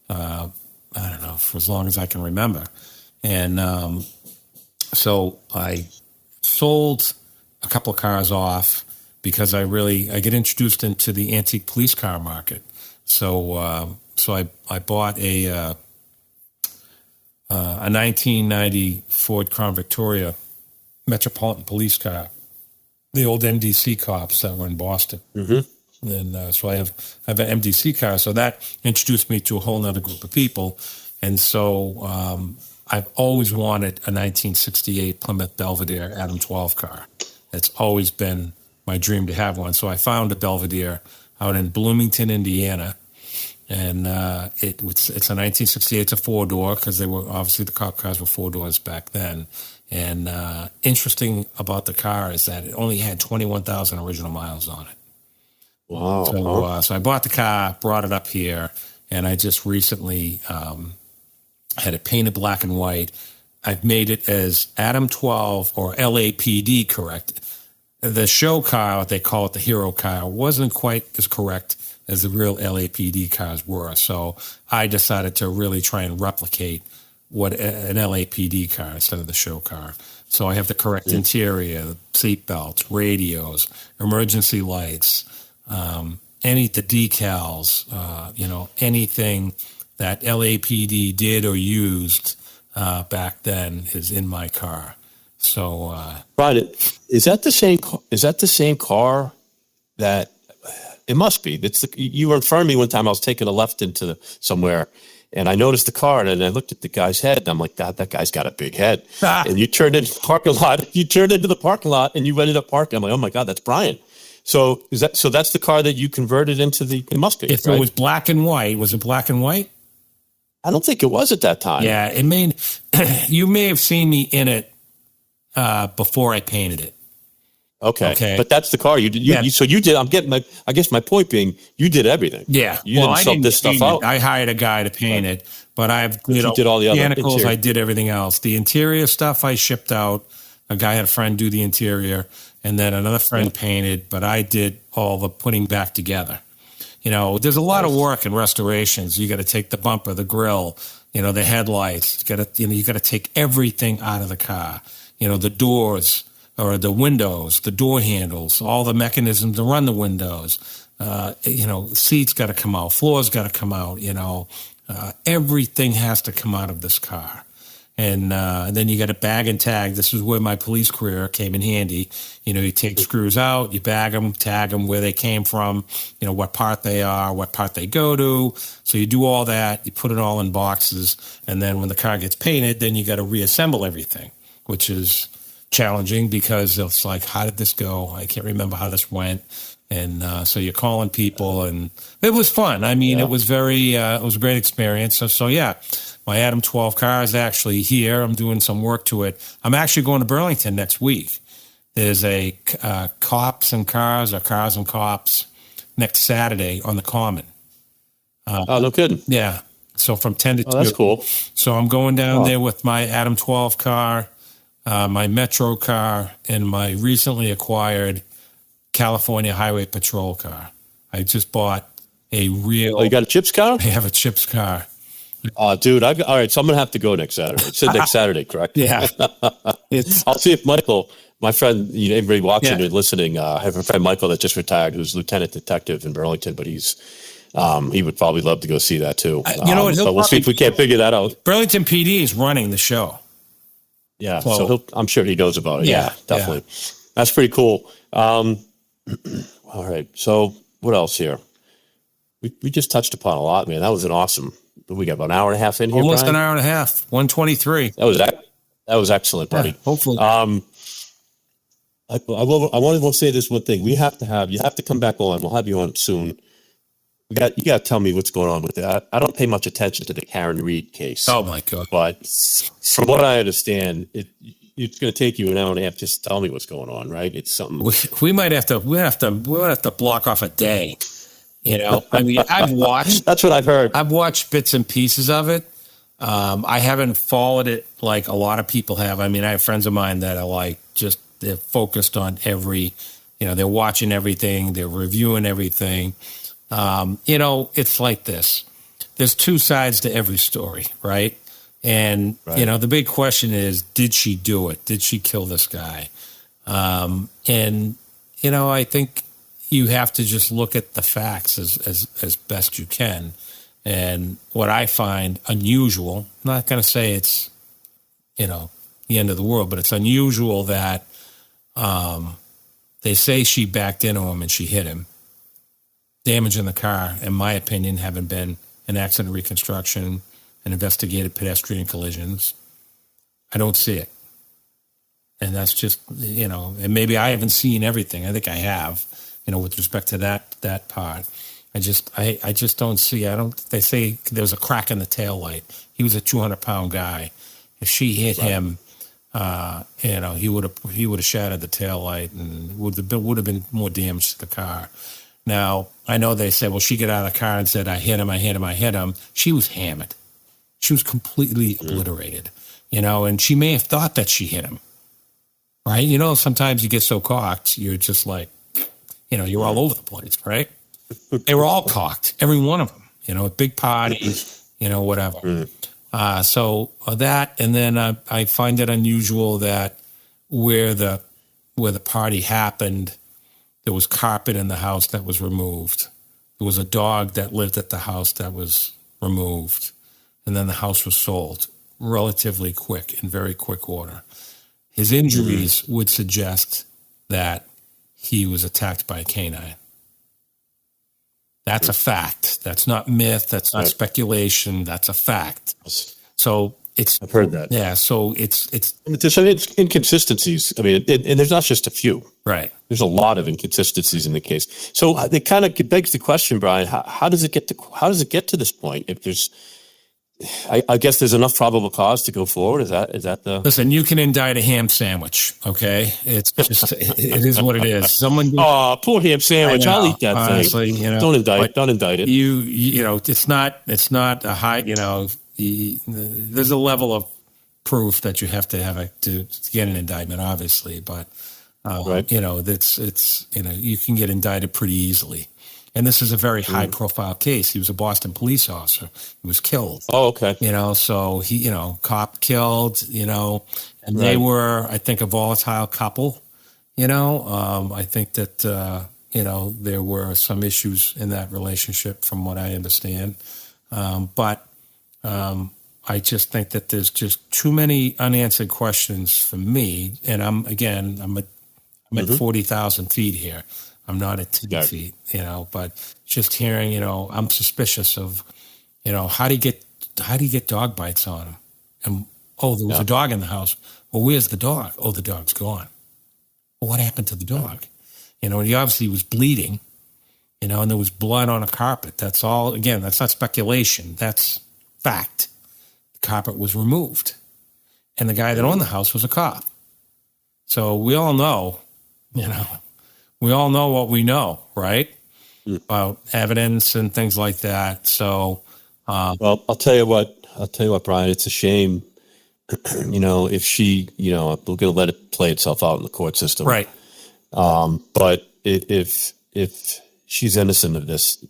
I don't know, for as long as I can remember. And so I sold a couple of cars off because I get introduced into the antique police car market. So I bought a 1990 Ford Crown Victoria Metropolitan police car, the old MDC cops that were in Boston. Mm-hmm. And so I have an MDC car. So that introduced me to a whole other group of people. And so I've always wanted a 1968 Plymouth Belvedere Adam 12 car. It's always been my dream to have one. So I found a Belvedere out in Bloomington, Indiana. And it's a 1968, it's a four-door, because they were, obviously the cop cars were four doors back then. And interesting about the car is that it only had 21,000 original miles on it. Wow. So I bought the car, brought it up here, and I just recently had it painted black and white. I've made it as Adam 12 or LAPD correct. The show car, they call it the hero car, wasn't quite as correct as the real LAPD cars were. So I decided to really try and replicate what an LAPD car instead of the show car. So I have the correct interior, seat belts, radios, emergency lights, the decals, anything that LAPD did or used back then is in my car. So, Brian, is that the same car that it must be? You were in front of me one time. I was taking a left into somewhere, and I noticed the car, and I looked at the guy's head, and I'm like, God, that guy's got a big head. And you turned into the parking lot. You turned into the parking lot, and you ended up parking. I'm like, oh my God, that's Brian. So that's the car that you converted into the? It must be. If right? it was black and white, was it black and white? I don't think it was at that time. Yeah, it made. You may have seen me in it before I painted it. Okay. But that's the car you did. So you did. I guess my point being, you did everything. Yeah. You didn't sub this stuff out. I hired a guy to paint it, but you did all the other mechanicals. interior. I did everything else. The interior stuff I shipped out. A guy had a friend do the interior, and then another friend painted. But I did all the putting back together. There's a lot of work in restorations. You got to take the bumper, the grill, the headlights. You got to take everything out of the car. The doors or the windows, the door handles, all the mechanisms to run the windows. Seats got to come out, floors got to come out. Everything has to come out of this car. And then you got to bag and tag. This is where my police career came in handy. You take screws out, you bag them, tag them where they came from, what part they are, what part they go to. So you do all that, you put it all in boxes. And then when the car gets painted, then you got to reassemble everything, which is challenging because it's like, how did this go? I can't remember how this went. And so you're calling people, and it was fun. I mean, It was it was a great experience. So yeah, my Adam 12 car is actually here. I'm doing some work to it. I'm actually going to Burlington next week. There's a Cars and Cops next Saturday on the Common. Oh, no kidding. Yeah. So from 10 to 2. That's cool. So I'm going down there with my Adam 12 car, my Metro car, and my recently acquired California Highway Patrol car. I just bought a real... Oh, you got a CHIPS car? I have a CHIPS car. Dude, all right, so I'm going to have to go next Saturday. It said next Saturday, correct? Yeah. I'll see if Michael, my friend, anybody watching or listening, I have a friend, Michael, that just retired, who's lieutenant detective in Burlington, but he would probably love to go see that too. But we'll see if we can't figure that out. Burlington PD is running the show. Yeah, so I'm sure he knows about it. Yeah, definitely. Yeah. That's pretty cool. All right, so what else here? We just touched upon a lot, man. That was an awesome. We got about an hour and a half in here. Almost Brian? an hour and a half. 1:23. That was excellent, buddy. Hopefully. I want to say this one thing. You have to come back on. We'll have you on soon. You got to tell me what's going on with that. I don't pay much attention to the Karen Reed case. Oh my God! But from what I understand, it's going to take you an hour and a half just to tell me what's going on, right? It's something We might have to block off a day. I mean, I've watched. That's what I've heard. I've watched bits and pieces of it. I haven't followed it like a lot of people have. I mean, I have friends of mine that are they're focused on every, they're watching everything, they're reviewing everything. It's like this. There's two sides to every story, right? And, the big question is, did she do it? Did she kill this guy? I think you have to just look at the facts as best you can. And what I find unusual, I'm not going to say it's, the end of the world, but it's unusual that they say she backed into him and she hit him. Damage in the car, in my opinion, having been an accident reconstruction and investigated pedestrian collisions. I don't see it. And that's just, and maybe I haven't seen everything. I think I have, with respect to that part. I just don't see. They say there was a crack in the taillight. He was a 200-pound guy. If she hit him, he would have shattered the taillight and would have been more damage to the car. Now, I know they say, well, she got out of the car and said, I hit him. She was hammered. She was completely obliterated, and she may have thought that she hit him, right? Sometimes you get so cocked, you're just like, you're all over the place, right? They were all cocked, every one of them, a big party, whatever. So that, and then I find it unusual that where the party happened, there was carpet in the house that was removed. There was a dog that lived at the house that was removed. And then the house was sold relatively quick, in very quick order. His injuries would suggest that he was attacked by a canine. That's a fact. That's not myth. That's not speculation. That's a fact. So I've heard that. Yeah. So it's there's inconsistencies. I mean, and there's not just a few. Right. There's a lot of inconsistencies in the case. So it kind of begs the question, Brian, how does it get to this point? If there's, I guess there's enough probable cause to go forward. Is that the? Listen, you can indict a ham sandwich. Okay, it's just it is what it is. Poor ham sandwich. I'll eat that honestly, thing. Don't indict it. It's not a high. There's a level of proof that you have to have to get an indictment, obviously, but right. it's you can get indicted pretty easily. And this is a very high-profile case. He was a Boston police officer. He was killed. Oh, okay. So he, cop killed, and they were, I think, a volatile couple. I think that, there were some issues in that relationship from what I understand. But I just think that there's just too many unanswered questions for me. And I'm at 40,000 feet here. I'm not at 10 feet, but just hearing, I'm suspicious of, how do you get dog bites on him? And, there was a dog in the house. Well, where's the dog? Oh, the dog's gone. Well, what happened to the dog? And he obviously was bleeding, and there was blood on a carpet. That's all, again, that's not speculation. That's fact. The carpet was removed. And the guy that owned the house was a cop. So we all know, we all know what we know, right? About evidence and things like that. So, well, I'll tell you what, Brian, it's a shame, if she, we're going to let it play itself out in the court system. Right. But if she's innocent of this,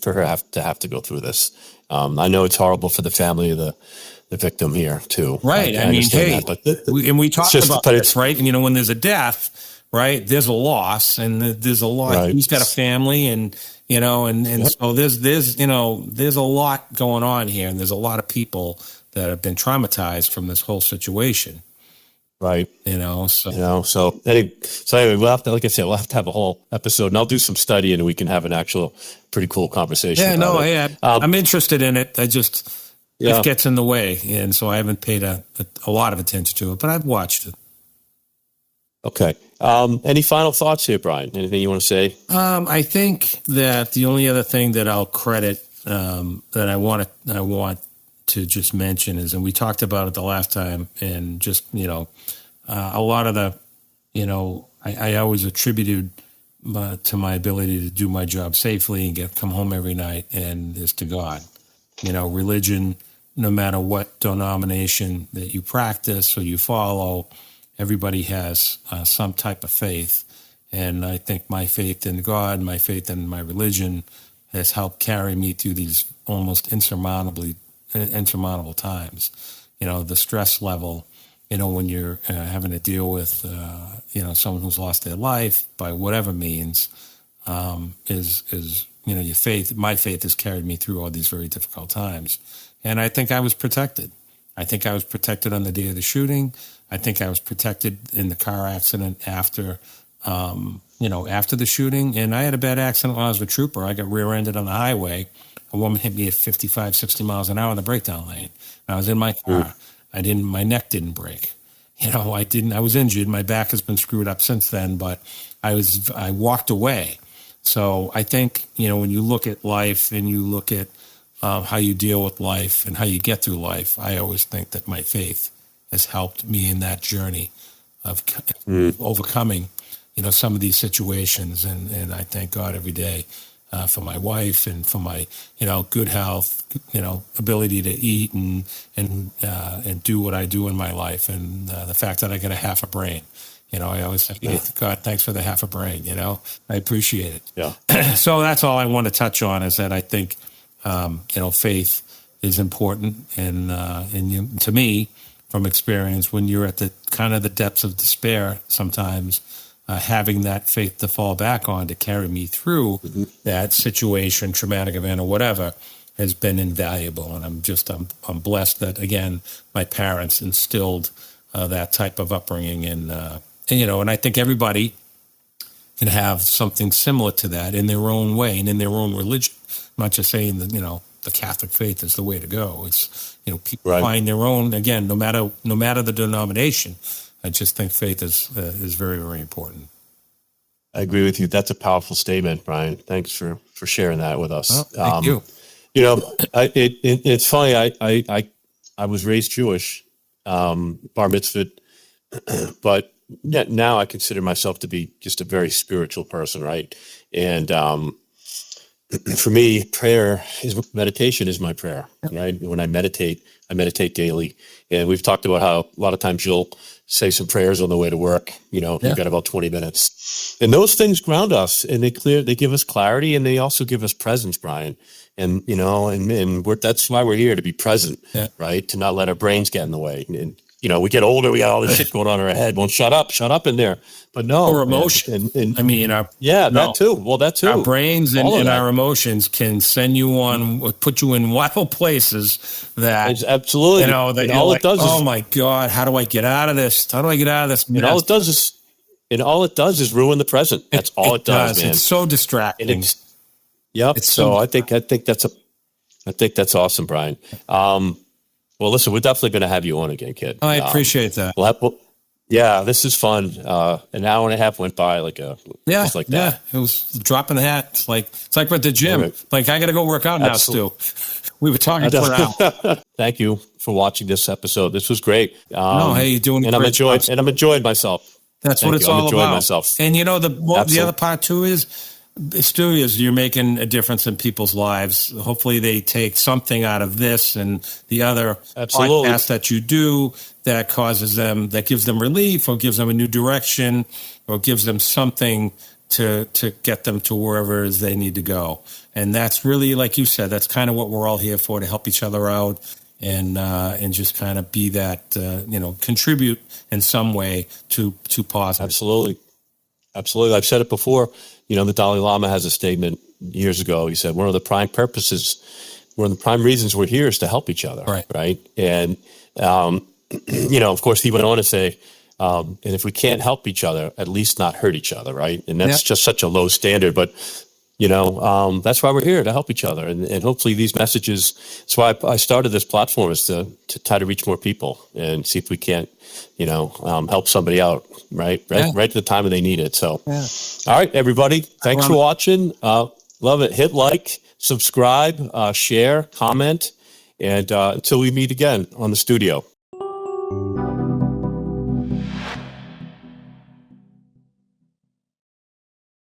for her to have to go through this, I know it's horrible for the family of the victim here too. Right. I mean, hey, we talked about this, right? And, when there's a death, right, there's a loss, and there's a lot. Right. He's got a family, and so there's a lot going on here, and there's a lot of people that have been traumatized from this whole situation. Right. So anyway, we'll have to, like I said, we'll have to have a whole episode, and I'll do some study, and we can have an actual pretty cool conversation. Yeah, I'm interested in it. I just it gets in the way, and so I haven't paid a lot of attention to it, but I've watched it. Okay. Any final thoughts here, Brian? Anything you want to say? I think that the only other thing that I'll credit that I want to just mention is, and we talked about it the last time, and just a lot of the I always attributed to my ability to do my job safely and come home every night, and is to God. Religion, no matter what denomination that you practice or you follow, everybody has some type of faith. And I think my faith in God, my faith in my religion has helped carry me through these almost insurmountable times. The stress level, when you're having to deal with, someone who's lost their life by whatever means, is your faith. My faith has carried me through all these very difficult times. And I think I was protected. I think I was protected on the day of the shooting. I think I was protected in the car accident after the shooting. And I had a bad accident when I was a trooper. I got rear-ended on the highway. A woman hit me at 55, 60 miles an hour in the breakdown lane. I was in my car. My neck didn't break. I was injured. My back has been screwed up since then, but I walked away. So I think, when you look at life and you look at how you deal with life and how you get through life, I always think that my faith has helped me in that journey of overcoming, some of these situations. And I thank God every day for my wife and for my, good health, ability to eat and do what I do in my life. And the fact that I get a half a brain. I always say, God, thanks for the half a brain. I appreciate it. Yeah. So that's all I want to touch on, is that I think, faith is important. And to me, from experience, when you're at the kind of the depths of despair, sometimes having that faith to fall back on to carry me through that situation, traumatic event or whatever, has been invaluable. And I'm blessed that, again, my parents instilled that type of upbringing. And I think everybody can have something similar to that in their own way and in their own religion. I'm not just saying that, the Catholic faith is the way to go. It's, people find their own, again, no matter the denomination. I just think faith is very, very important. I agree with you. That's a powerful statement, Brian. Thanks for sharing that with us. Thank you. It's funny. I was raised Jewish, bar mitzvah, but now I consider myself to be just a very spiritual person, right? And for me, meditation is my prayer, right? When I meditate daily. And we've talked about how a lot of times you'll say some prayers on the way to work. You've got about 20 minutes. And those things ground us, and they give us clarity, and they also give us presence, Brian. And, that's why we're here, to be present, right? To not let our brains get in the way. And we get older, we got all this shit going on in our head. Well, shut up in there. But no. Or emotion. That too. Well, that too. Our brains and our emotions can send you on, put you in wild places that. It's absolutely. That all it does is, oh my God, how do I get out of this? How do I get out of this? And all it does is ruin the present. That's all it does, man. It's so distracting. I think that's awesome, Brian. Well, listen, we're definitely going to have you on again, kid. I appreciate that. This is fun. An hour and a half went by just like that. Yeah, it was dropping the hat. It's like we're at the gym. Right. Like, I got to go work out now, Stu. We were talking for an hour. Thank you for watching this episode. This was great. You're doing and great. I'm enjoying myself. That's what it's all about. Myself. And the other part too is, Stuudios, you're making a difference in people's lives. Hopefully they take something out of this and the other podcasts that you do that gives them relief, or gives them a new direction, or gives them something to get them to wherever they need to go. And that's really, like you said, that's kind of what we're all here for, to help each other out and just kind of be that, contribute in some way to positive. Absolutely. I've said it before. The Dalai Lama has a statement years ago. He said, one of the prime reasons we're here is to help each other. Right. And, of course, he went on to say, and if we can't help each other, at least not hurt each other. Right. And that's just such a low standard. But That's why we're here, to help each other. And hopefully these messages, that's why I started this platform, is to try to reach more people and see if we can't, help somebody out, right at the time when they need it. So, all right, everybody, thanks for watching. Love it. Hit like, subscribe, share, comment, and until we meet again on the Stuudio.